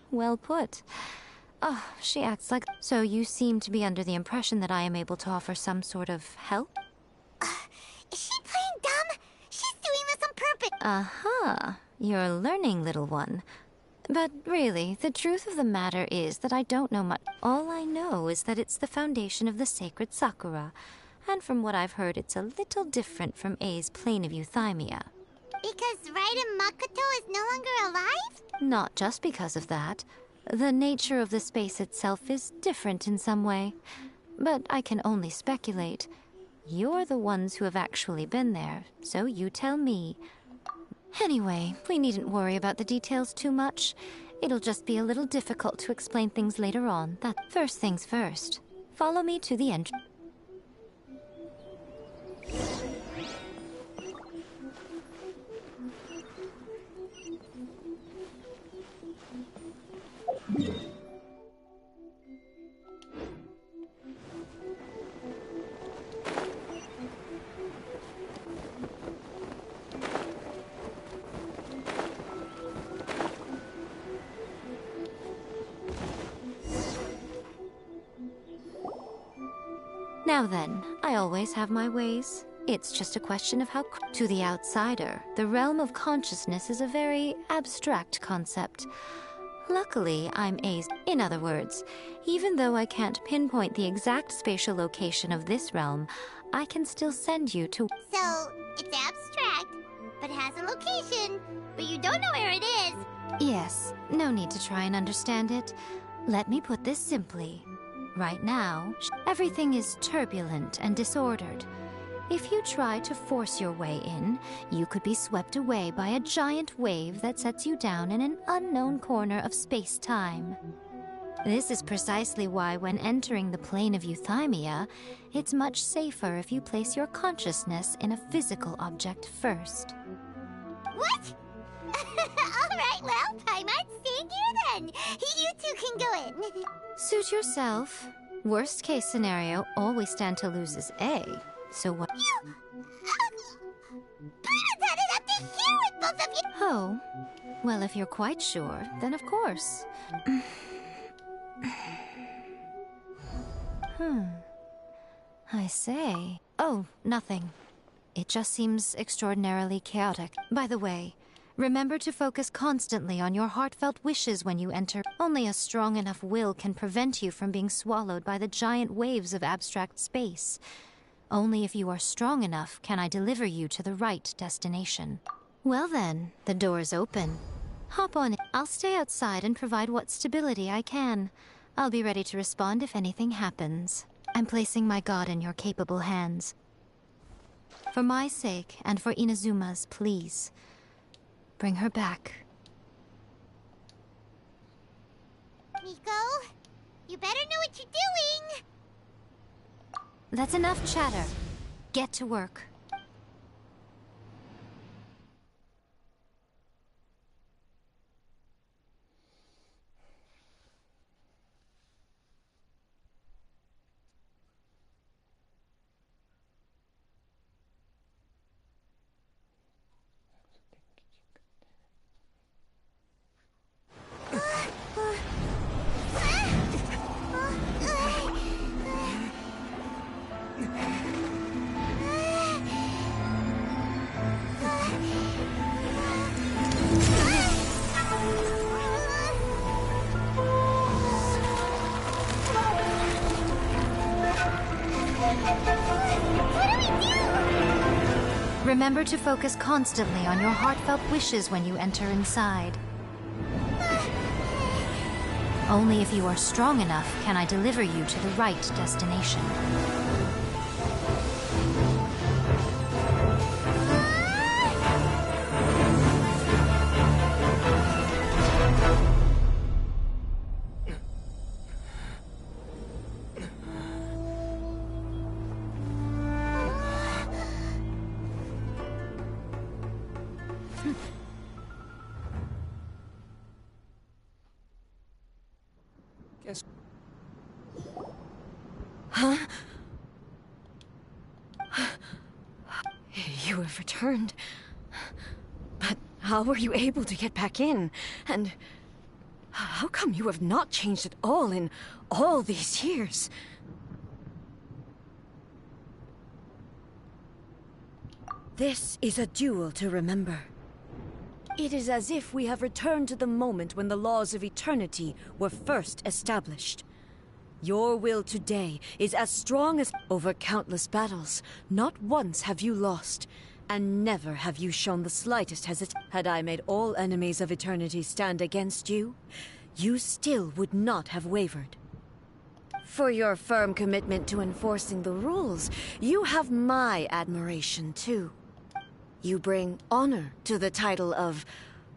Well put. Oh, she acts like... So you seem to be under the impression that I am able to offer some sort of help? Is she playing dumb? She's doing this on purpose. You're learning, little one. But really, the truth of the matter is that I don't know much. All I know is that it's the foundation of the sacred Sakura. And from what I've heard, it's a little different from A's plane of euthymia. Because Raiden Makoto is no longer alive? Not just because of that. The nature of the space itself is different in some way. But I can only speculate. You're the ones who have actually been there, so you tell me. Anyway, we needn't worry about the details too much. It'll just be a little difficult to explain things later on. That first things first. Follow me to the entrance. Now then, I always have my ways. It's just a question of how... To the outsider, the realm of consciousness is a very abstract concept. Luckily, I'm A's... In other words, even though I can't pinpoint the exact spatial location of this realm, I can still send you to... So, it's abstract, but has a location, but you don't know where it is. Yes, no need to try and understand it. Let me put this simply. Right now, everything is turbulent and disordered. If you try to force your way in, you could be swept away by a giant wave that sets you down in an unknown corner of space-time. This is precisely why when entering the plane of euthymia, it's much safer if you place your consciousness in a physical object first. What? Alright, well, Paimon's staying here then. You two can go in. Suit yourself. Worst case scenario, all we stand to lose is A. So what? You... Paimon's had it up to here with both of you! Oh. Well, if you're quite sure, then of course. I say... Oh, nothing. It just seems extraordinarily chaotic. By the way, remember to focus constantly on your heartfelt wishes when you enter. Only a strong enough will can prevent you from being swallowed by the giant waves of abstract space. Only if you are strong enough can I deliver you to the right destination. Well then, the door's open. Hop on in. I'll stay outside and provide what stability I can. I'll be ready to respond if anything happens. I'm placing my god in your capable hands. For my sake, and for Inazuma's, please. Bring her back. Miko, you better know what you're doing! That's enough chatter. Get to work. Remember to focus constantly on your heartfelt wishes when you enter inside. Only if you are strong enough can I deliver you to the right destination. Guess. Huh? You have returned. But how were you able to get back in? And how come you have not changed at all in all these years? This is a duel to remember. It is as if we have returned to the moment when the laws of eternity were first established. Your will today is as strong as over countless battles. Not once have you lost, and never have you shown the slightest hesitation. Had I made all enemies of eternity stand against you, you still would not have wavered. For your firm commitment to enforcing the rules, you have my admiration too. You bring honor to the title of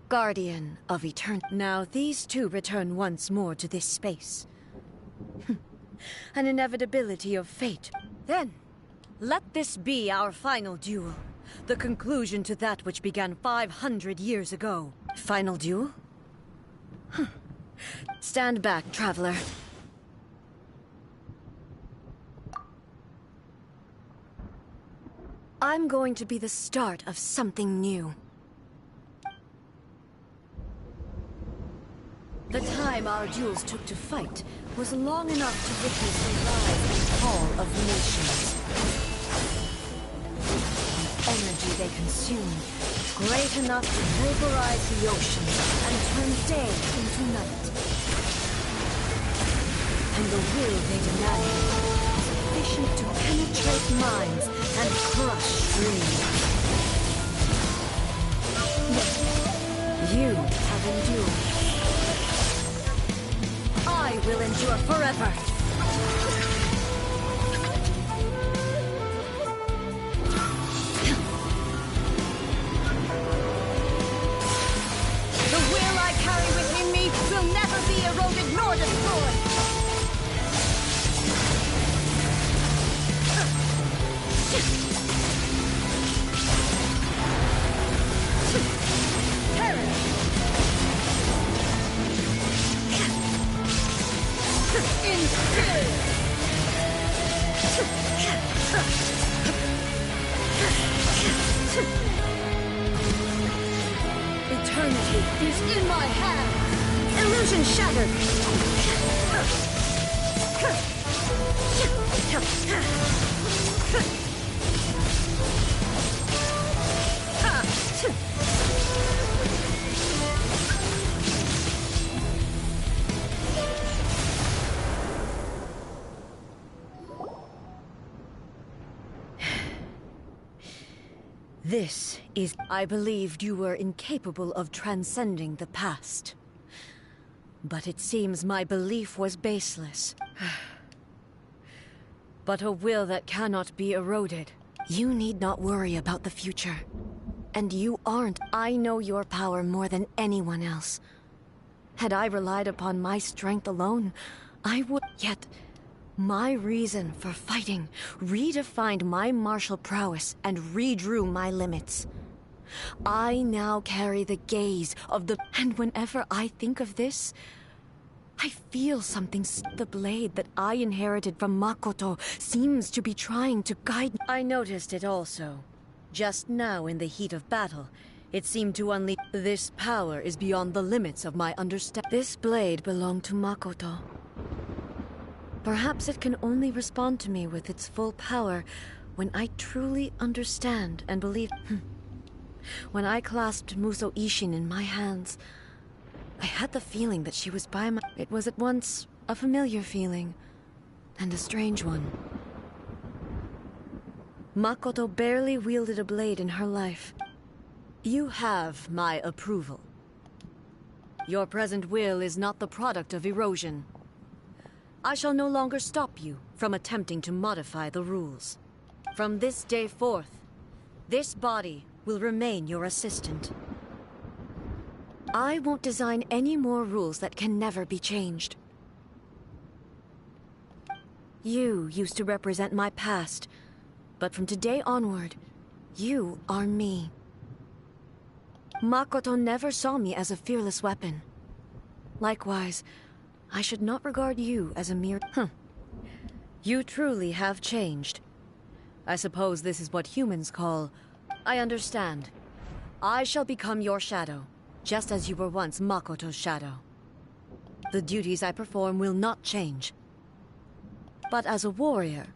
Guardian of Eternity. Now these two return once more to this space. An inevitability of fate. Then, let this be our final duel. The conclusion to that which began 500 years ago. Final duel? Stand back, traveler. I'm going to be the start of something new. The time our duels took to fight was long enough to witness the rise and fall of nations. The energy they consume, great enough to vaporize the oceans and turn day into night. And the will they demanded, sufficient to penetrate minds and crush dreams. You have endured. I will endure forever. The will I carry within me will never be eroded nor destroyed. Eternity is in my hand. Illusion shattered. This is... I believed you were incapable of transcending the past. But it seems my belief was baseless. But a will that cannot be eroded. You need not worry about the future. And you aren't. I know your power more than anyone else. Had I relied upon my strength alone, I would... Yet... my reason for fighting redefined my martial prowess and redrew my limits. I now carry the gaze of the... And whenever I think of this, I feel something... The blade that I inherited from Makoto seems to be trying to guide... I noticed it also. Just now in the heat of battle, it seemed to unleash... This power is beyond the limits of my understanding. This blade belonged to Makoto. Perhaps it can only respond to me with its full power when I truly understand and believe. When I clasped Muso Ishin in my hands, I had the feeling that she was by my... It was at once a familiar feeling and a strange one. Makoto barely wielded a blade in her life. You have my approval. Your present will is not the product of erosion. I shall no longer stop you from attempting to modify the rules. From this day forth, this body will remain your assistant. I won't design any more rules that can never be changed. You used to represent my past, but from today onward, you are me. Makoto never saw me as a fearless weapon. Likewise, I should not regard you as a mere... You truly have changed. I suppose this is what humans call... I understand. I shall become your shadow, just as you were once Makoto's shadow. The duties I perform will not change. But as a warrior,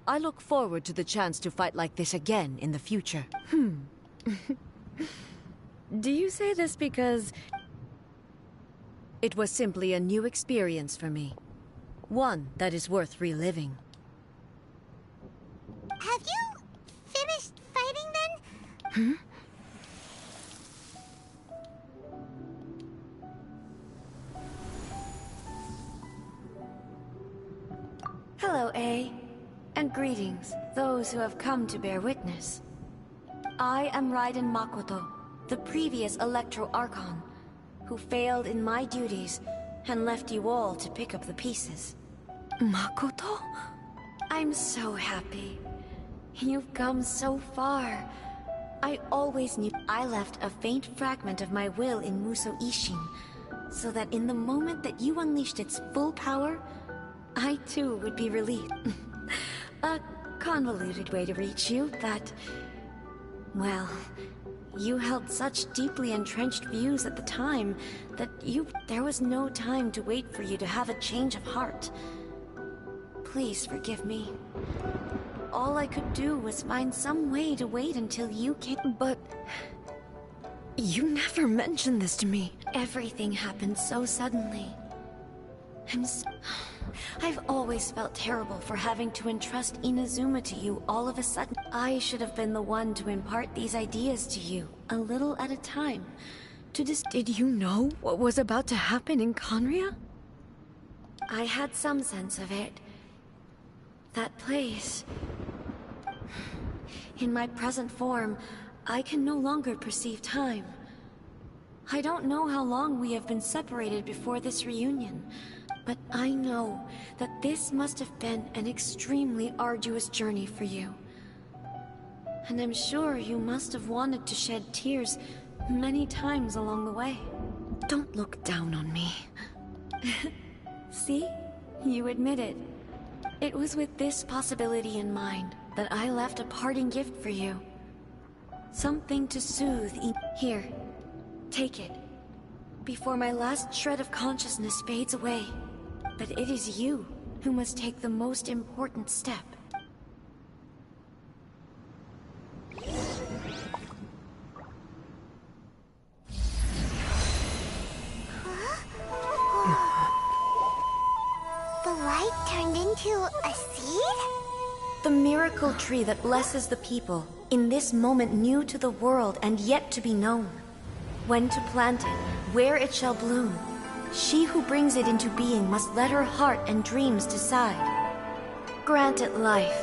I look forward to the chance to fight like this again in the future. Do you say this because... It was simply a new experience for me. One that is worth reliving. Have you finished fighting then? Hello, A. And greetings, those who have come to bear witness. I am Raiden Makoto, the previous Electro Archon, who failed in my duties and left you all to pick up the pieces. Makoto? I'm so happy. You've come so far. I always knew I left a faint fragment of my will in Muso Ishin, so that in the moment that you unleashed its full power, I too would be released. A convoluted way to reach you, but... Well, you held such deeply entrenched views at the time that there was no time to wait for you to have a change of heart. Please forgive me. All I could do was find some way to wait until you came. But... You never mentioned this to me. Everything happened so suddenly. I've always felt terrible for having to entrust Inazuma to you all of a sudden. I should have been the one to impart these ideas to you, a little at a time. Did you know what was about to happen in Conria? I had some sense of it. That place... In my present form, I can no longer perceive time. I don't know how long we have been separated before this reunion, but I know that this must have been an extremely arduous journey for you. And I'm sure you must have wanted to shed tears many times along the way. Don't look down on me. See? You admit it. It was with this possibility in mind that I left a parting gift for you. Something to soothe. Here, take it. Before my last shred of consciousness fades away. But it is you who must take the most important step. The light turned into a seed? The miracle tree that blesses the people, in this moment new to the world and yet to be known. When to plant it, where it shall bloom. She who brings it into being must let her heart and dreams decide. Grant it life,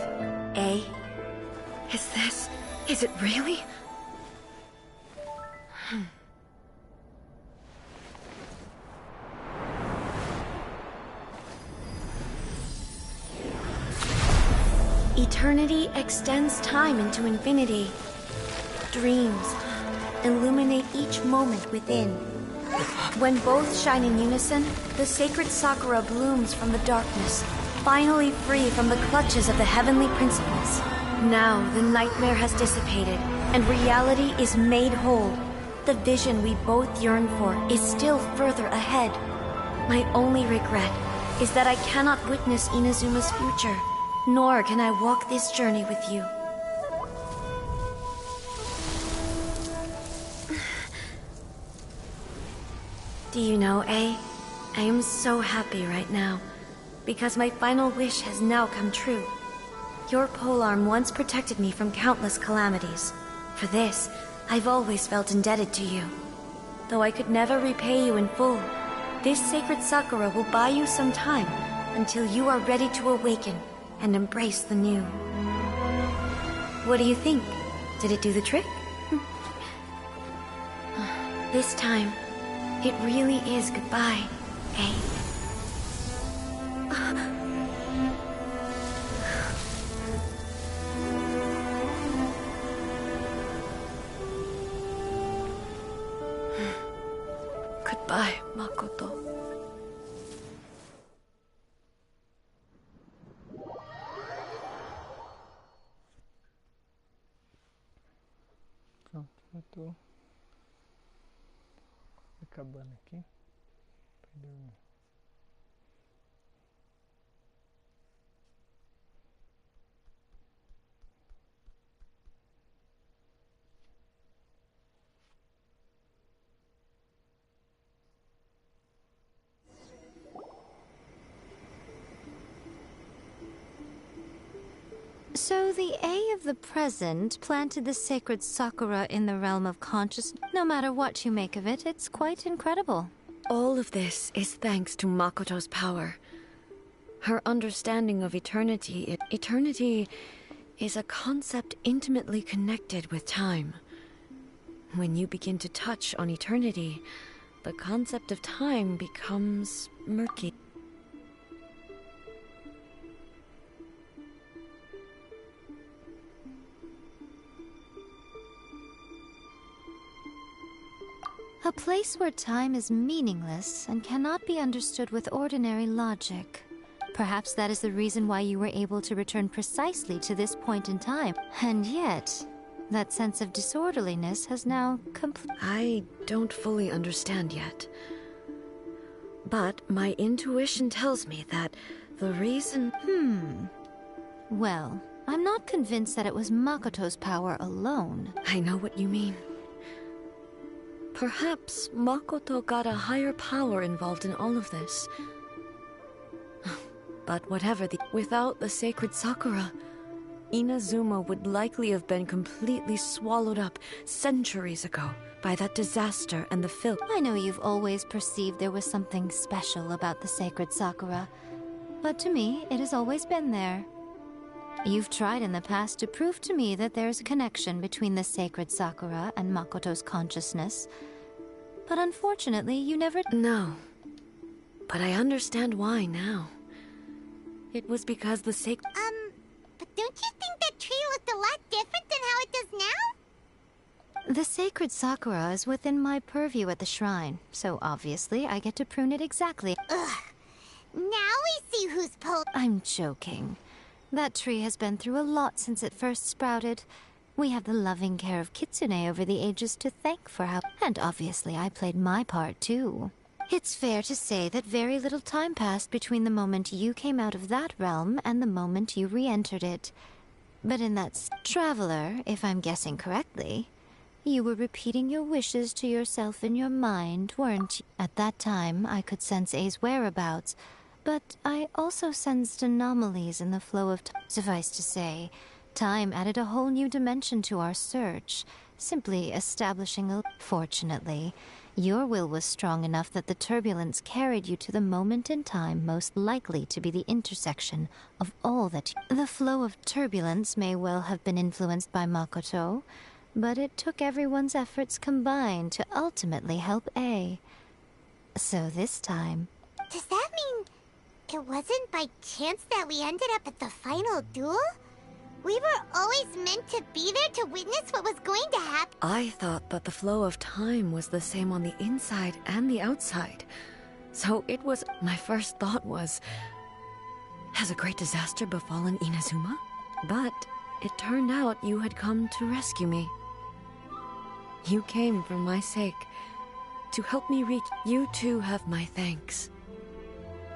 eh? Is it really? Eternity extends time into infinity. Dreams illuminate each moment within. When both shine in unison, the sacred Sakura blooms from the darkness, finally free from the clutches of the heavenly principles. Now the nightmare has dissipated, and reality is made whole. The vision we both yearn for is still further ahead. My only regret is that I cannot witness Inazuma's future, nor can I walk this journey with you. Do you know, A? I am so happy right now, because my final wish has now come true. Your polearm once protected me from countless calamities. For this, I've always felt indebted to you. Though I could never repay you in full, this sacred Sakura will buy you some time until you are ready to awaken and embrace the new. What do you think? Did it do the trick? This time, it really is goodbye, eh? Goodbye, Makoto. Pronto, eu tô acabando aqui. Pra dormir. So the A of the present planted the sacred Sakura in the realm of consciousness. No matter what you make of it, it's quite incredible. All of this is thanks to Makoto's power. Her understanding of eternity. Eternity is a concept intimately connected with time. When you begin to touch on eternity, the concept of time becomes murky. A place where time is meaningless and cannot be understood with ordinary logic. Perhaps that is the reason why you were able to return precisely to this point in time. And yet, that sense of disorderliness has now I don't fully understand yet. But my intuition tells me that the reason... Well, I'm not convinced that it was Makoto's power alone. I know what you mean. Perhaps Makoto got a higher power involved in all of this. But whatever without the sacred Sakura, Inazuma would likely have been completely swallowed up centuries ago by that disaster and the filth. I know you've always perceived there was something special about the sacred Sakura, but to me, it has always been there. You've tried in the past to prove to me that there's a connection between the sacred Sakura and Makoto's consciousness, but unfortunately, you never... No, but I understand why now. It was because the sacred... But don't you think that tree looked a lot different than how it does now? The sacred Sakura is within my purview at the shrine, so obviously I get to prune it exactly. Ugh. Now we see who's I'm joking. That tree has been through a lot since it first sprouted. We have the loving care of Kitsune over the ages to thank for how... And obviously I played my part too. It's fair to say that very little time passed between the moment you came out of that realm and the moment you re-entered it. But in that traveler, if I'm guessing correctly, you were repeating your wishes to yourself in your mind, weren't you? At that time, I could sense A's whereabouts, but I also sensed anomalies in the flow of time. Suffice to say, time added a whole new dimension to our search, simply establishing a... Fortunately, your will was strong enough that the turbulence carried you to the moment in time most likely to be the intersection of all that The flow of turbulence may well have been influenced by Makoto, but it took everyone's efforts combined to ultimately help A. So this time... Does that mean it wasn't by chance that we ended up at the final duel? We were always meant to be there to witness what was going to happen. I thought that the flow of time was the same on the inside and the outside. So it was... My first thought was... Has a great disaster befallen Inazuma? But it turned out you had come to rescue me. You came for my sake, to help me reach... You too have my thanks.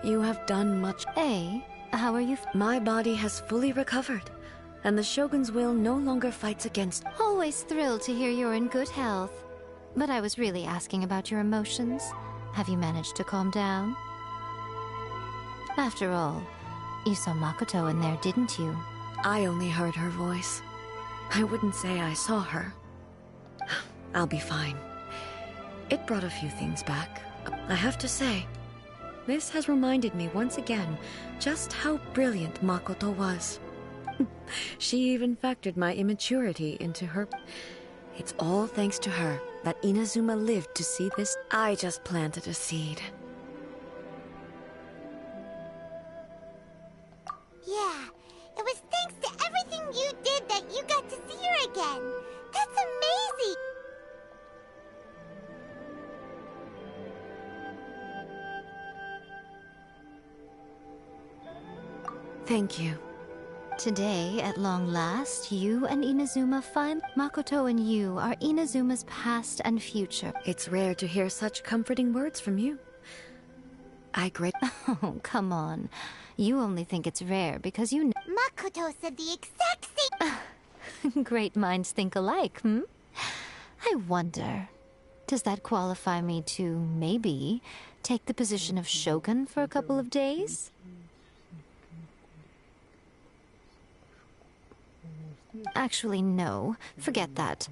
You have done much... A, how are you... My body has fully recovered, and the Shogun's will no longer fights against... Always thrilled to hear you're in good health. But I was really asking about your emotions. Have you managed to calm down? After all, you saw Makoto in there, didn't you? I only heard her voice. I wouldn't say I saw her. I'll be fine. It brought a few things back. I have to say, this has reminded me once again just how brilliant Makoto was. She even factored my immaturity into her. It's all thanks to her that Inazuma lived to see this. I just planted a seed. Yeah, it was thanks to everything you did that you got to see her again. That's amazing! Thank you. Today, at long last, you and Inazuma find Makoto and you are Inazuma's past and future. It's rare to hear such comforting words from you. Oh, come on. You only think it's rare because you Makoto said the exact same. Great minds think alike, hmm? I wonder, does that qualify me to, maybe, take the position of Shogun for a couple of days? Actually, no. Forget that.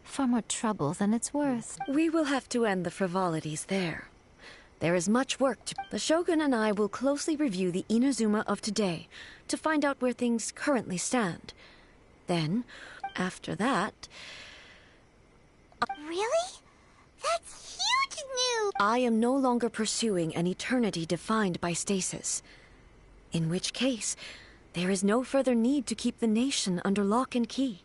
Far more trouble than it's worth. We will have to end the frivolities there. There is much work to... The Shogun and I will closely review the Inazuma of today to find out where things currently stand. Then, after that... Really? That's huge news! I am no longer pursuing an eternity defined by stasis. In which case, there is no further need to keep the nation under lock and key.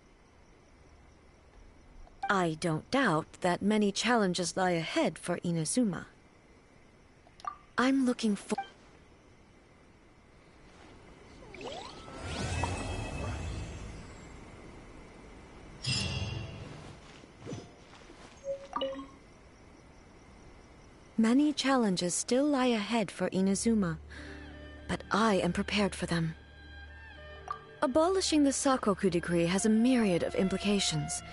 I don't doubt that many challenges lie ahead for Inazuma. I'm looking for... Many challenges still lie ahead for Inazuma, but I am prepared for them. Abolishing the Sakoku decree has a myriad of implications.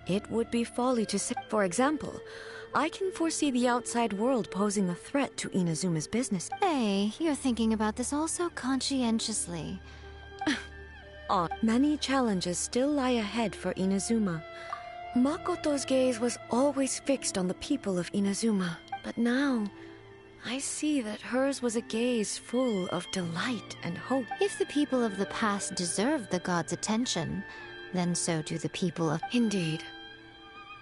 It would be folly to say... For example, I can foresee the outside world posing a threat to Inazuma's business. Hey, you're thinking about this all so conscientiously. Many challenges still lie ahead for Inazuma. Makoto's gaze was always fixed on the people of Inazuma. But now, I see that hers was a gaze full of delight and hope. If the people of the past deserve the god's attention, then so do the people of... Indeed.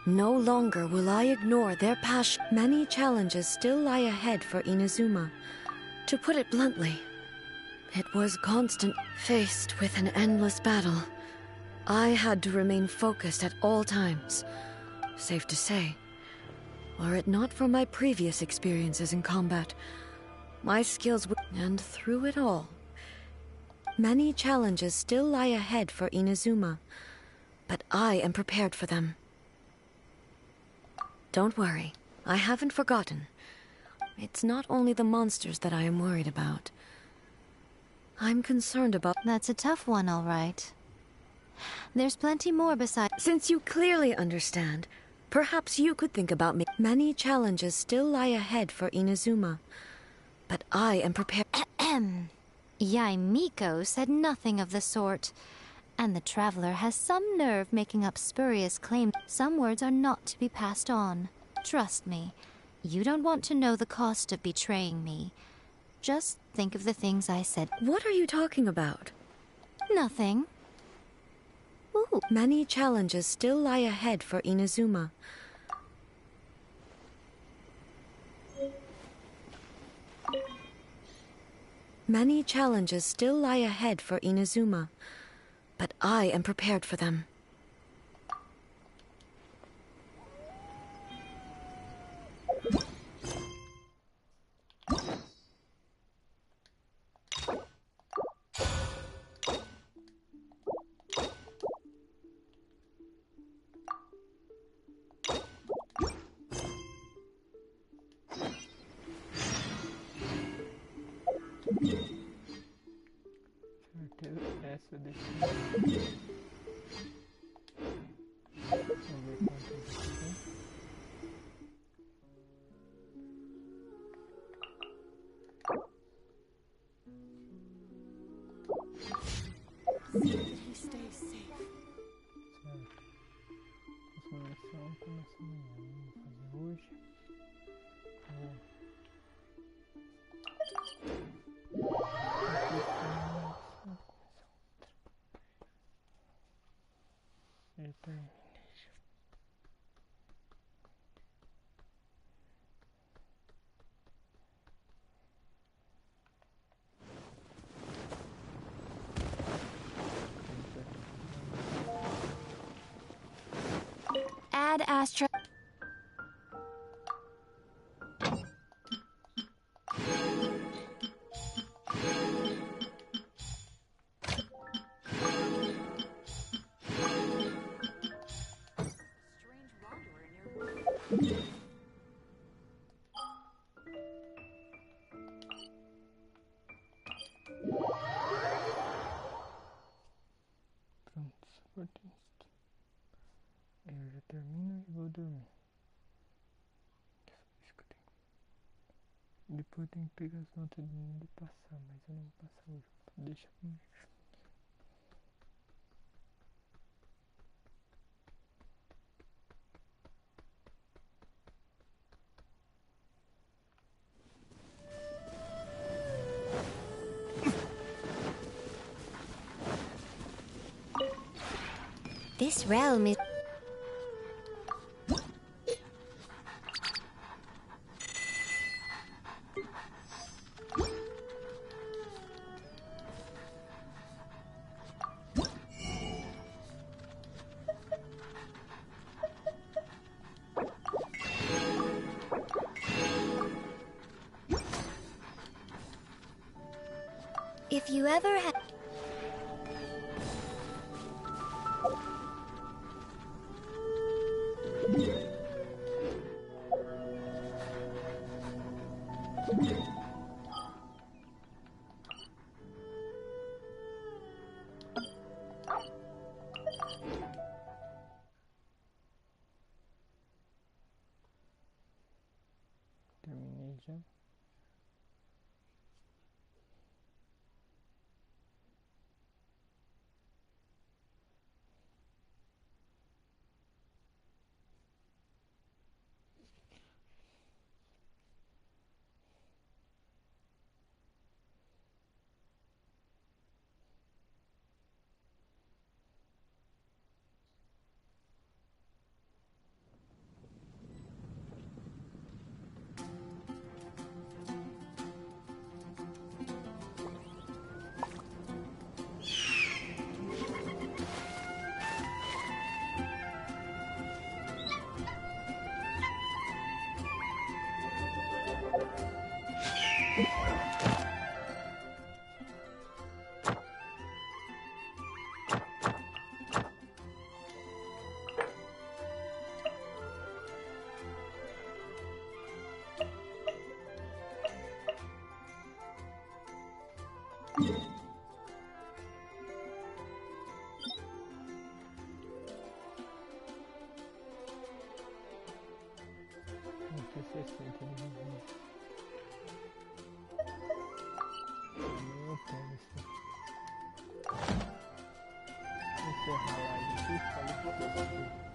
No longer will I ignore their passion. Many challenges still lie ahead for Inazuma. To put it bluntly, it was constant. Faced with an endless battle, I had to remain focused at all times. Safe to say, were it not for my previous experiences in combat, my skills would... And through it all, many challenges still lie ahead for Inazuma, but I am prepared for them. Don't worry, I haven't forgotten. It's not only the monsters that I am worried about. I'm concerned about... That's a tough one, all right. There's plenty more besides... Since you clearly understand, perhaps you could think about me. Many challenges still lie ahead for Inazuma, but I am prepared... Yaimiko said nothing of the sort. And the traveler has some nerve making up spurious claims. Some words are not to be passed on. Trust me, you don't want to know the cost of betraying me. Just think of the things I said. What are you talking about? Nothing. Ooh. Many challenges still lie ahead for Inazuma. Many challenges still lie ahead for Inazuma, but I am prepared for them. Essa deixa. Vamos ver quanto aqui. Próxima missão começa amanhã. Vamos fazer hoje. Add Astra. Pronto, suporte. Eu já termino e vou dormir. Isso que eu tenho. Depois eu tenho que pegar as notas de passar, mas eu não vou passar hoje. Deixa comigo. This realm is... If you ever had... Terminei já. Não sei se é 60 de resumo. Eu pego esse. Vou encerrar a live aqui. Falei pra vocês.